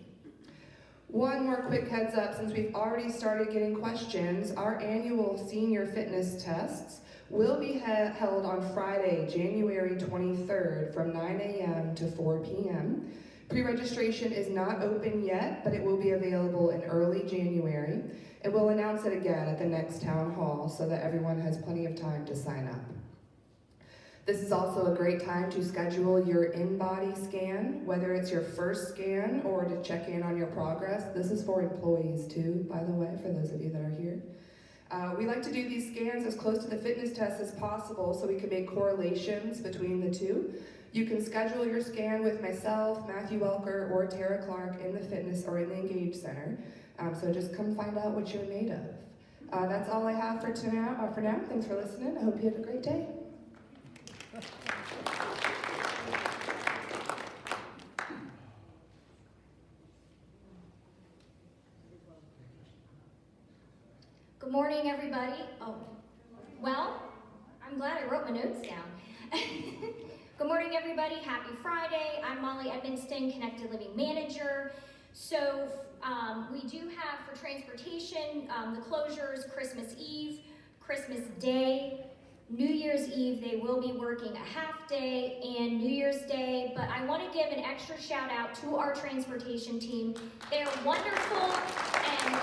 One more quick heads up, since we've already started getting questions, our annual senior fitness tests will be held on Friday, January 23rd from 9 a.m. to 4 p.m. Pre-registration is not open yet, but it will be available in early January. And we'll announce it again at the next town hall so that everyone has plenty of time to sign up. This is also a great time to schedule your in-body scan, whether it's your first scan or to check in on your progress. This is for employees too, by the way, for those of you that are here. We like to do these scans as close to the fitness test as possible so we can make correlations between the two. You can schedule your scan with myself, Matthew Welker, or Tara Clark in the fitness or in the Engage Center. So just come find out what you're made of. That's all I have for now. Thanks for listening. I hope you have a great day. Good morning, everybody. Oh, well, I'm glad I wrote my notes down. Good morning, everybody. Happy Friday. I'm Molly Edmonston, Connected Living Manager. So we do have for transportation the closures Christmas Eve, Christmas Day, New Year's Eve. They will be working a half day, and New Year's Day. But I want to give an extra shout out to our transportation team. They're wonderful, and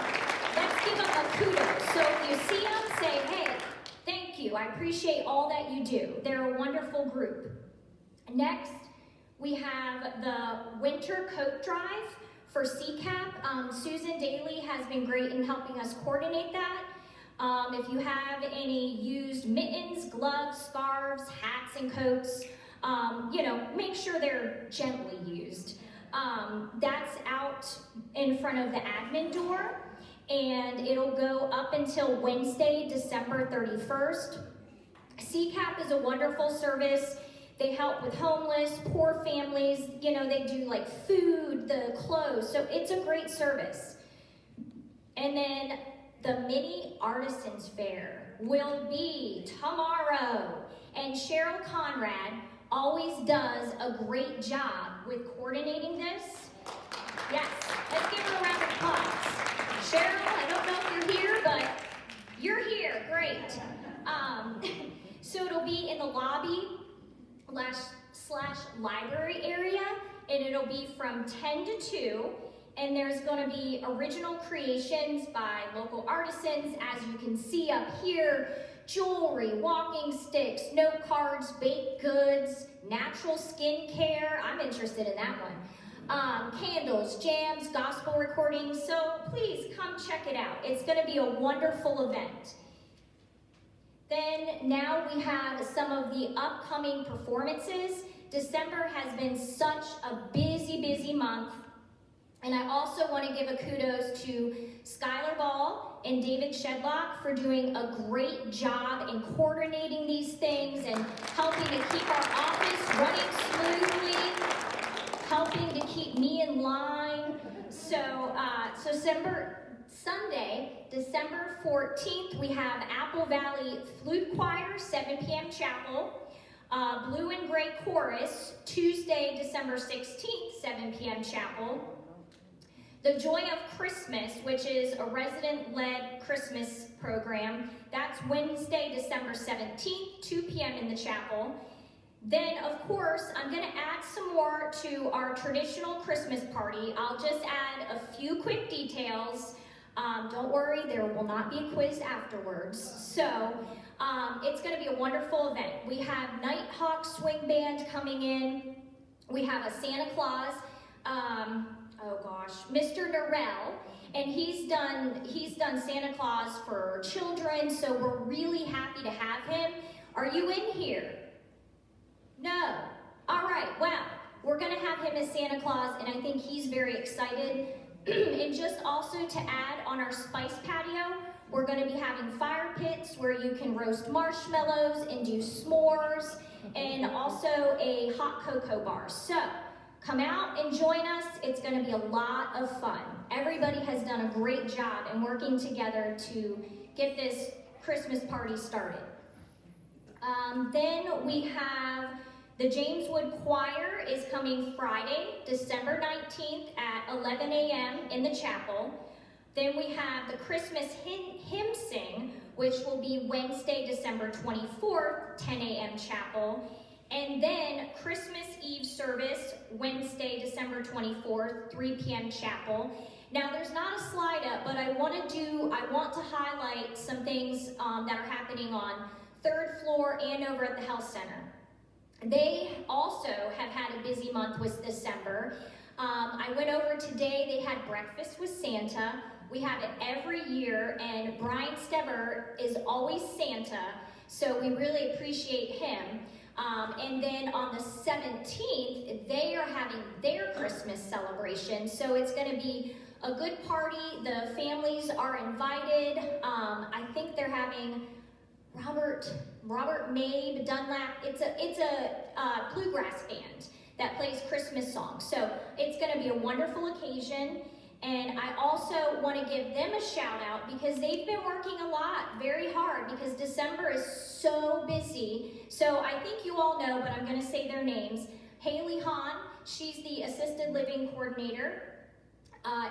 let's give them a kudos. So if you see them, say, hey, thank you. I appreciate all that you do. They're a wonderful group. Next, we have the winter coat drive for CCAP. Susan Daly has been great in helping us coordinate that. If you have any used mittens, gloves, scarves, hats, and coats, make sure they're gently used. That's out in front of the admin door, and it'll go up until Wednesday, December 31st. CCAP is a wonderful service. They help with homeless, poor families. They do like food, the clothes. So it's a great service. And then the Mini Artisans Fair will be tomorrow. And Cheryl Conrad always does a great job with coordinating this. Yes, let's give her a round of applause. Cheryl, I don't know if you're here, but you're here, great. So it'll be in the lobby / library area, and it'll be from 10 to 2, and there's going to be original creations by local artisans, as you can see up here, jewelry, walking sticks, note cards, baked goods, natural skincare, I'm interested in that one, candles, jams, gospel recordings, so please come check it out. It's going to be a wonderful event. Then now we have some of the upcoming performances. December has been such a busy month. And I also want to give a kudos to Skylar Ball and David Shedlock for doing a great job in coordinating these things and helping to keep our office running smoothly, helping to keep me in line. So Sunday, December 14th, we have Apple Valley Flute Choir, 7 p.m. chapel. Blue and Gray Chorus, Tuesday, December 16th, 7 p.m. chapel. The Joy of Christmas, which is a resident-led Christmas program, that's Wednesday, December 17th, 2 p.m. in the chapel. Then, of course, I'm going to add some more to our traditional Christmas party. I'll just add a few quick details. Don't worry, there will not be a quiz afterwards. So, it's going to be a wonderful event. We have Nighthawk Swing Band coming in. We have a Santa Claus, Mr. Norell, and he's done Santa Claus for children, so we're really happy to have him. Are you in here? No. All right, well, we're going to have him as Santa Claus, and I think he's very excited. And just also to add, on our spice patio, we're going to be having fire pits where you can roast marshmallows and do s'mores, and also a hot cocoa bar. So, come out and join us. It's going to be a lot of fun. Everybody has done a great job in working together to get this Christmas party started. Then we have The James Wood Choir is coming Friday, December 19th at 11 a.m. in the chapel. Then we have the Christmas hymn sing, which will be Wednesday, December 24th, 10 a.m. chapel. And then Christmas Eve service, Wednesday, December 24th, 3 p.m. chapel. Now, there's not a slide up, but I want to highlight some things that are happening on 3rd floor and over at the health center. They also have had a busy month with December. I went over today, they had breakfast with Santa. We have it every year, and Brian Stever is always Santa, so we really appreciate him. And then on the 17th, they are having their Christmas celebration, so it's going to be a good party. The families are invited. I think they're having Robert Mabe Dunlap. It's a bluegrass band that plays Christmas songs. So it's going to be a wonderful occasion. And I also want to give them a shout out because they've been working a lot, very hard, because December is so busy. So I think you all know, but I'm going to say their names. Haley Hahn, she's the assisted living coordinator.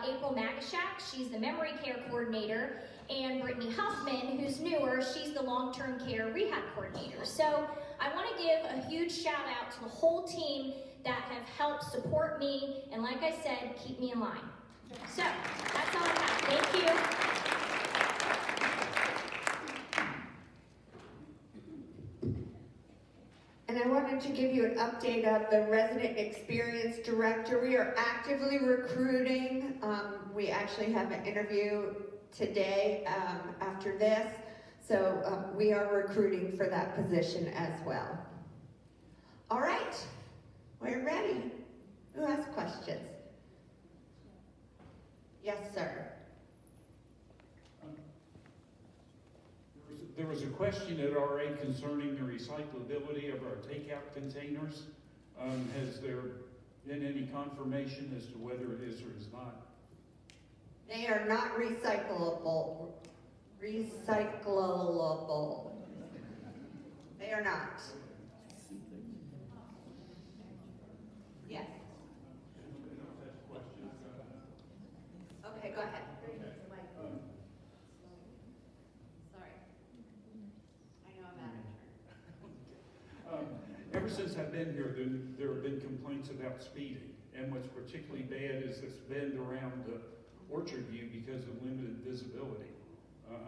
April Magashak, she's the memory care coordinator. And Brittany Huffman, who's newer, she's the long-term care rehab coordinator. So I want to give a huge shout out to the whole team that have helped support me and, like I said, keep me in line. So that's all I have. Thank you. And I wanted to give you an update of the Resident Experience Director. We are actively recruiting. We actually have an interview today after this. So we are recruiting for that position as well. All right, we're ready. Who has questions? Yes, sir. There was a question at RA concerning the recyclability of our takeout containers. Has there been any confirmation as to whether it is or is not? They are not recyclable. Recyclable. They are not. Yes. Okay, go ahead. Sorry. I know I'm out of turn. Ever since I've been here, there have been complaints about speeding. And what's particularly bad is this bend around the Orchard View because of limited visibility.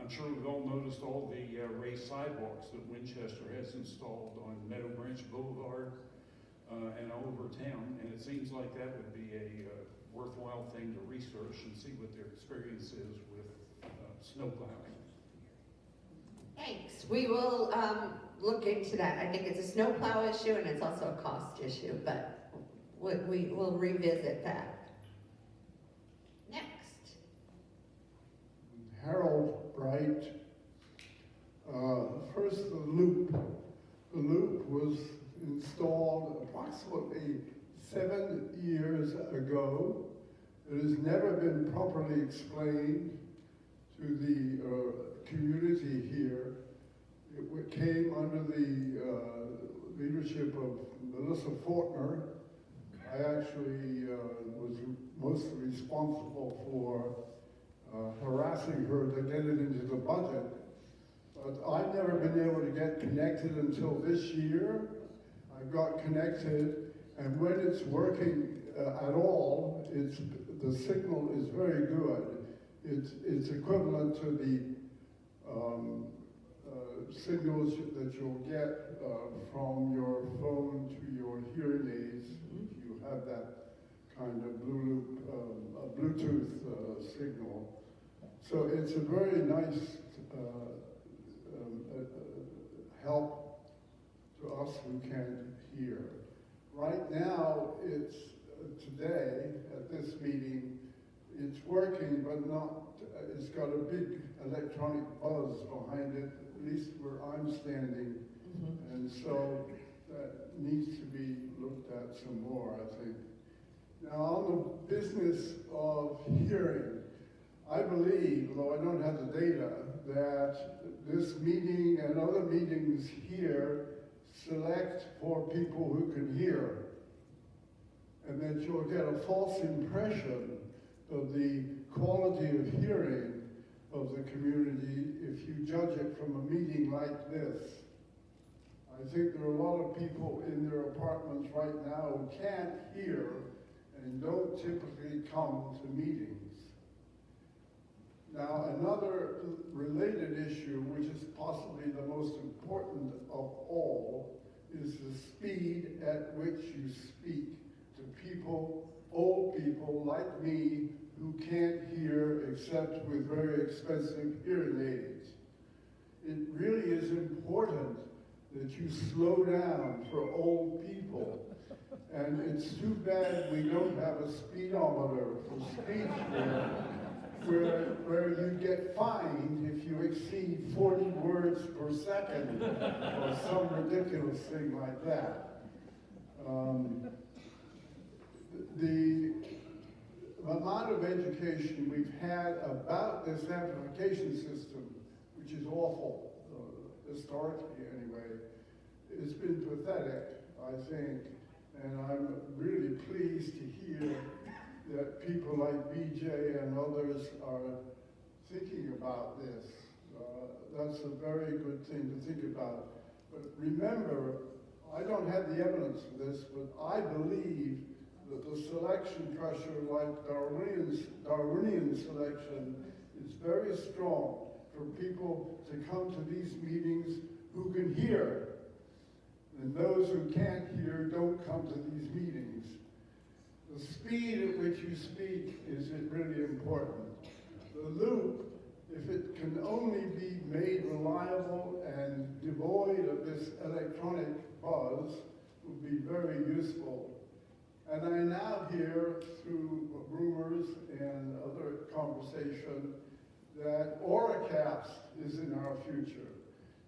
I'm sure we've all noticed all the raised sidewalks that Winchester has installed on Meadow Branch Boulevard and all over town. And it seems like that would be a worthwhile thing to research and see what their experience is with snow plowing. Thanks. We will look into that. I think it's a snowplow issue and it's also a cost issue, but we will revisit that. Next. Harold Bright. First, the loop. The loop was installed approximately 7 years ago. It has never been properly explained to the community here. It came under the leadership of Melissa Fortner. I actually was mostly responsible for harassing her to get it into the budget. But I've never been able to get connected until this year. I got connected, and when it's working at all, the signal is very good. It's equivalent to the signals that you'll get from your phone to your hearing aids if you have that kind of Bluetooth signal. So it's a very nice help to us who can't hear. Right now, it's today at this meeting, it's working, but not. It's got a big electronic buzz behind it, at least where I'm standing, and so that needs to be looked at some more, I think. Now, on the business of hearing, I believe, though I don't have the data, that this meeting and other meetings here select for people who can hear, and that you'll get a false impression of the quality of hearing of the community if you judge it from a meeting like this. I think there are a lot of people in their apartments right now who can't hear and don't typically come to meetings. Now, another related issue, which is possibly the most important of all, is the speed at which you speak to people, old people like me, who can't hear except with very expensive hearing aids. It really is important that you slow down for old people. And it's too bad we don't have a speedometer for speech where you get fined if you exceed 40 words per second or some ridiculous thing like that. The amount of education we've had about this amplification system, which is awful, historically anyway, it's been pathetic, I think, and I'm really pleased to hear that people like BJ and others are thinking about this. That's a very good thing to think about. But remember, I don't have the evidence for this, but I believe that the selection pressure, like Darwinian selection, is very strong for people to come to these meetings who can hear. And those who can't hear don't come to these meetings. The speed at which you speak is really important. The loop, if it can only be made reliable and devoid of this electronic buzz, would be very useful. And I now hear through rumors and other conversation that Auracast is in our future.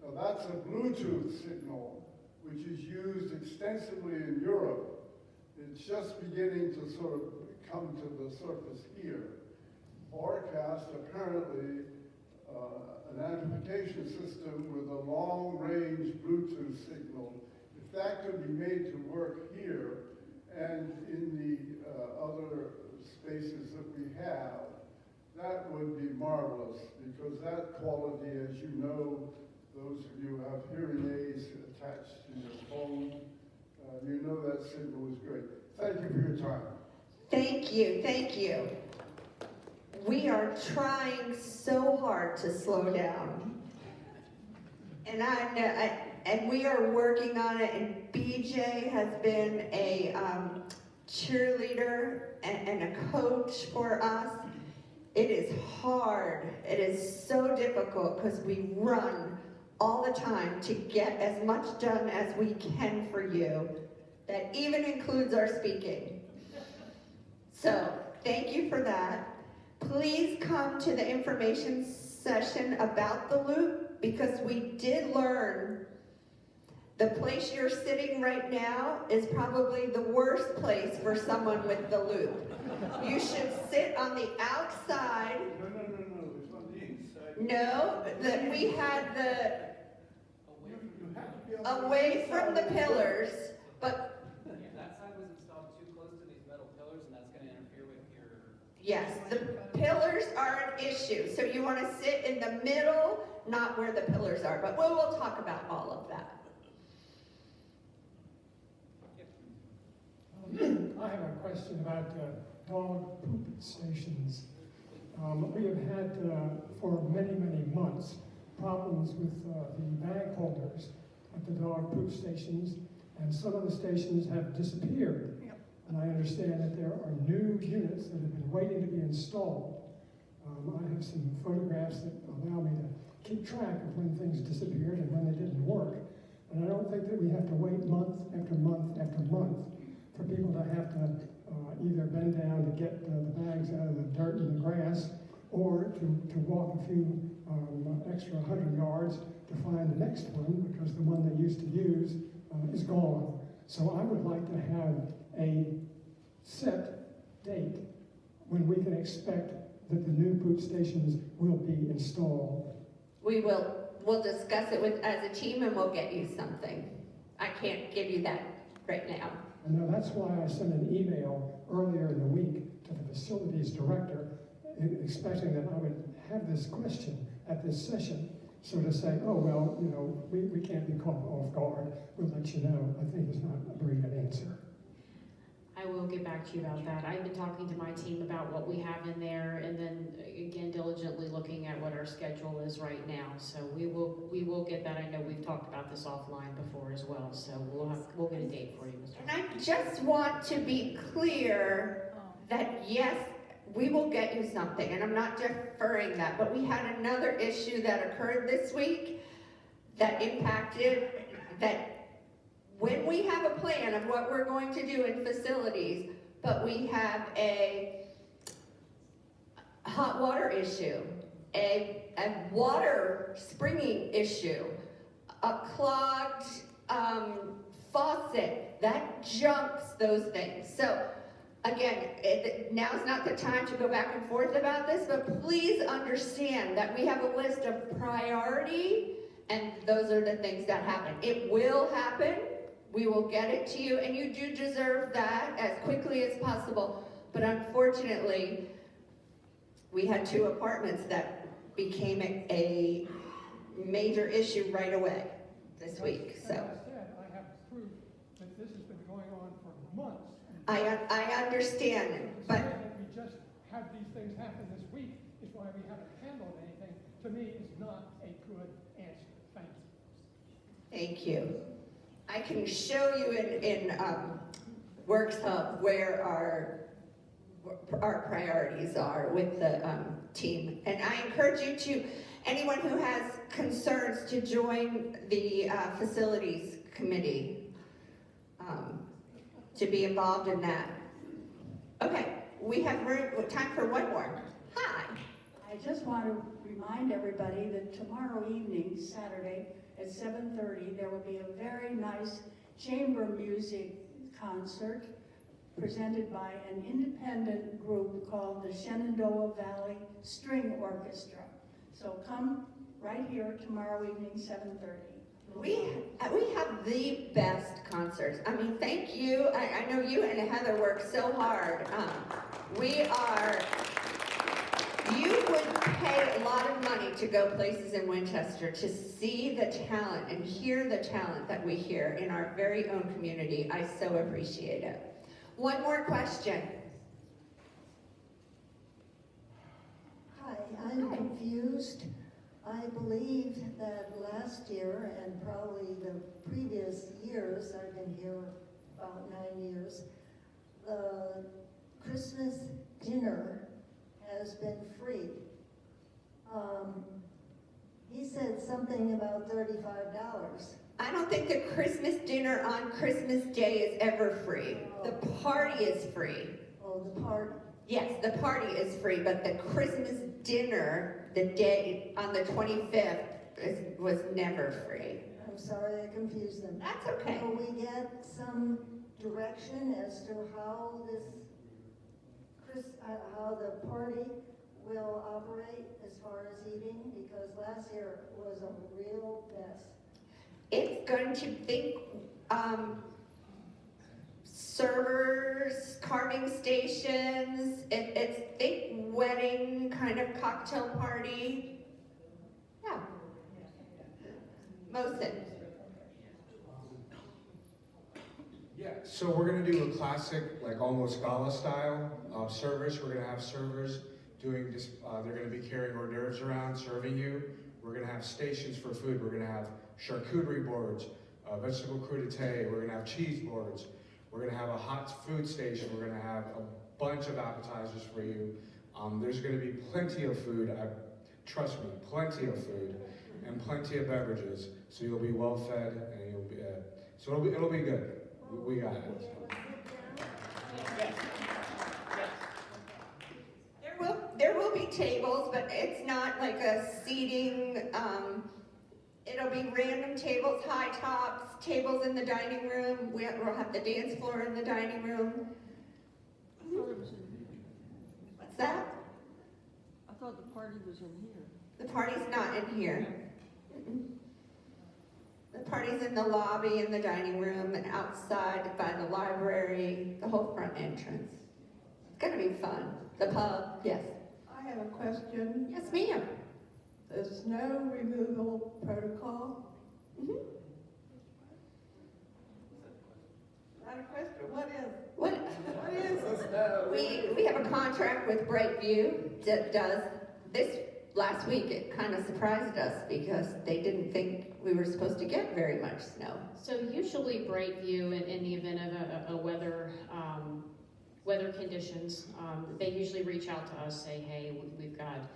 Now that's a Bluetooth signal which is used extensively in Europe. It's just beginning to sort of come to the surface here. Auracast, apparently, an amplification system with a long-range Bluetooth signal. If that could be made to work here and in the other spaces that we have, that would be marvelous, because that quality, as you know, those of you who have hearing aids attached to your phone, you know that signal is great. Thank you for your time. Thank you, thank you. We are trying so hard to slow down. And we are working on it, and BJ has been a cheerleader and a coach for us. It is hard, it is so difficult, because we run all the time to get as much done as we can for you. That even includes our speaking. So, thank you for that. Please come to the information session about the loop, because we did learn the place you're sitting right now is probably the worst place for someone with the loop. You should sit on the outside. No, it's on the inside. No, we had away from the pillars, but that side was installed too close to these metal pillars, and that's going to interfere with your... yes, the pillars are an issue. So you want to sit in the middle, not where the pillars are. But we'll talk about all of that. I have a question about dog poop stations. We have had, for many, many months, problems with the bag holders at the dog poop stations, and some of the stations have disappeared. And I understand that there are new units that have been waiting to be installed. I have some photographs that allow me to keep track of when things disappeared and when they didn't work. And I don't think that we have to wait month after month after month for people to have to either bend down to get the bags out of the dirt and the grass, or to walk a few extra 100 yards to find the next one, because the one they used to use is gone. So I would like to have a set date when we can expect that the new poop stations will be installed. We'll discuss it as a team, and we'll get you something. I can't give you that right now. I know that's why I sent an email earlier in the week to the facilities director, expecting that I would have this question at this session. So to say, oh, well, you know, we can't be caught off guard, we'll let you know, I think is not a very good answer. I will get back to you about that. I've been talking to my team about what we have in there, and then again diligently looking at what our schedule is right now. So we will get that. I know we've talked about this offline before as well. So we'll get a date for you, Mr. And I just want to be clear that yes, we will get you something, and I'm not deferring that, but we had another issue that occurred this week that impacted that. When we have a plan of what we're going to do in facilities, but we have a hot water issue, a water springing issue, a clogged faucet, that jumps those things. So again, now's not the time to go back and forth about this, but please understand that we have a list of priority, and those are the things that happen. It will happen. We will get it to you, and you do deserve that as quickly as possible. But unfortunately, we had 2 apartments that became a major issue right away this week. So As I said, I have proof that this has been going on for months. I understand, but that we just had these things happen this week is why we haven't handled anything. To me, is not a good answer. Thank you. thank you. I can show you in Works Hub where our priorities are with the team. And I encourage you to, anyone who has concerns, to join the facilities committee, to be involved in that. Okay, we have time for one more. Hi. I just want to remind everybody that tomorrow evening, Saturday, at 7:30, there will be a very nice chamber music concert presented by an independent group called the Shenandoah Valley String Orchestra. So come right here tomorrow evening, 7:30. We have the best concerts. I mean, thank you. I know you and Heather work so hard. You would pay a lot of money to go places in Winchester to see the talent and hear the talent that we hear in our very own community. I so appreciate it. One more question. Hi, I'm confused. I believe that last year and probably the previous years, I've been here about 9 years, the Christmas dinner has been free. He said something about $35. I don't think the Christmas dinner on Christmas Day is ever free. The party is free. Oh, the party? Yes, the party is free, but the Christmas dinner, the day on the 25th, was never free. I'm sorry I confused them. That's okay. Will we get some direction as to how how the party will operate as far as eating? Because last year was a real mess. It's going to think servers, carving stations, it's think wedding kind of cocktail party. Yeah. Mohsen. Yeah, so we're gonna do a classic, like almost gala style service. We're gonna have servers doing this, they're gonna be carrying hors d'oeuvres around, serving you. We're gonna have stations for food. We're gonna have charcuterie boards, vegetable crudité. We're gonna have cheese boards. We're gonna have a hot food station. We're gonna have a bunch of appetizers for you. There's gonna be plenty of food, trust me, plenty of food, and plenty of beverages. So you'll be well fed, and you'll be, so it'll be good. We got it. There will be tables, but it's not like a seating, it'll be random tables, high tops, tables in the dining room. We'll have the dance floor in the dining room. What's that? I thought the party was in here. The party's not in here. The party's in the lobby, in the dining room, and outside by the library, the whole front entrance. It's gonna be fun. The pub, yes. I have a question. Yes, ma'am. The snow removal protocol? Mhm. Not a question, what is? What? What is the snow? We have a contract with Brightview that does this. Last week, it kind of surprised us because they didn't think we were supposed to get very much snow. So usually Brightview, in the event of a weather conditions, they usually reach out to us, say, hey, we've got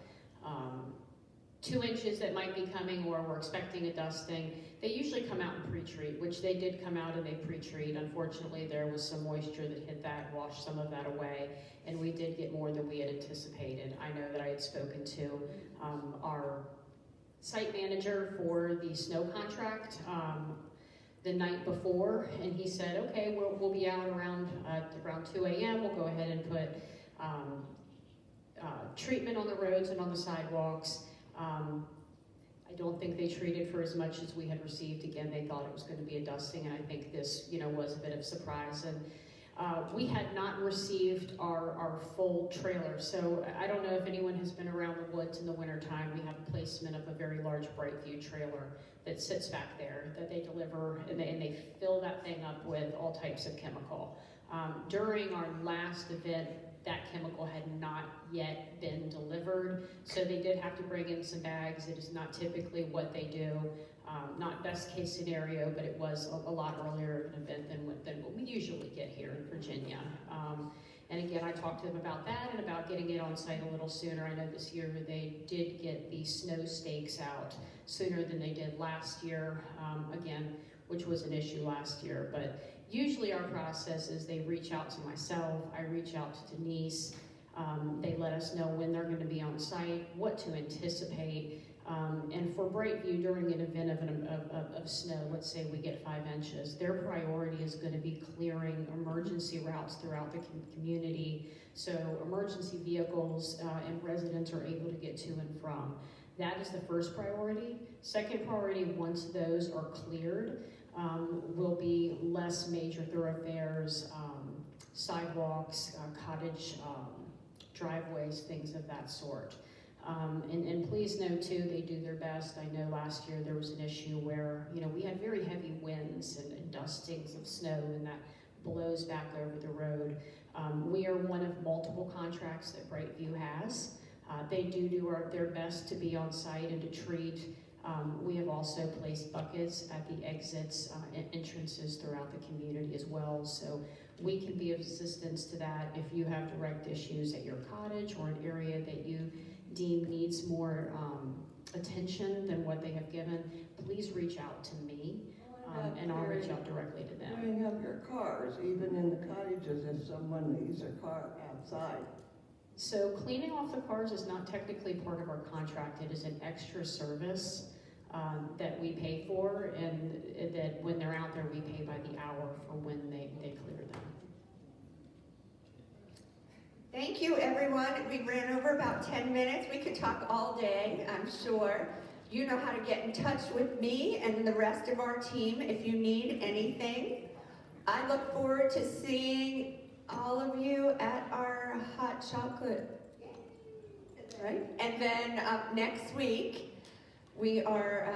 2 inches that might be coming, or we're expecting a dusting. They usually come out and pre-treat, which they did come out and they pre-treat. Unfortunately, there was some moisture that hit that, washed some of that away, and we did get more than we had anticipated. I know that I had spoken to our site manager for the snow contract the night before, and he said, okay, we'll be out around 2 a.m. We'll go ahead and put treatment on the roads and on the sidewalks. I don't think they treated for as much as we had received. Again, they thought it was going to be a dusting, and I think this, was a bit of a surprise. And we had not received our full trailer, so I don't know if anyone has been around the woods in the wintertime. We have a placement of a very large Brightview trailer that sits back there that they deliver, and they fill that thing up with all types of chemical. During our last event, that chemical had not yet been delivered, so they did have to bring in some bags. It is not typically what they do. Not best case scenario, but it was a lot earlier of an event than what we usually get here in Virginia. And again, I talked to them about that and about getting it on site a little sooner. I know this year they did get the snow stakes out sooner than they did last year, again, which was an issue last year. But usually our process is they reach out to myself, I reach out to Denise, they let us know when they're going to be on site, what to anticipate. And for Brightview, during an event of snow, let's say we get 5 inches, their priority is going to be clearing emergency routes throughout the community, so emergency vehicles and residents are able to get to and from. That is the first priority. Second priority, once those are cleared, will be less major thoroughfares, sidewalks, cottage driveways, things of that sort. And please know too, they do their best. I know last year there was an issue where, we had very heavy winds and dustings of snow, and that blows back over the road. We are one of multiple contracts that Brightview has. They do their best to be on site and to treat. We have also placed buckets at the exits and entrances throughout the community as well, so we can be of assistance to that. If you have direct issues at your cottage or an area that you deem needs more attention than what they have given, please reach out to me, and I'll reach out directly to them. Clearing up your cars, even in the cottages, if someone leaves their car outside. So cleaning off the cars is not technically part of our contract. It is an extra service that we pay for, and that when they're out there, we pay by the hour for when they clear them. Thank you, everyone. We ran over about 10 minutes. We could talk all day, I'm sure. You know how to get in touch with me and the rest of our team if you need anything. I look forward to seeing all of you at our hot chocolate, right? And then next week, we are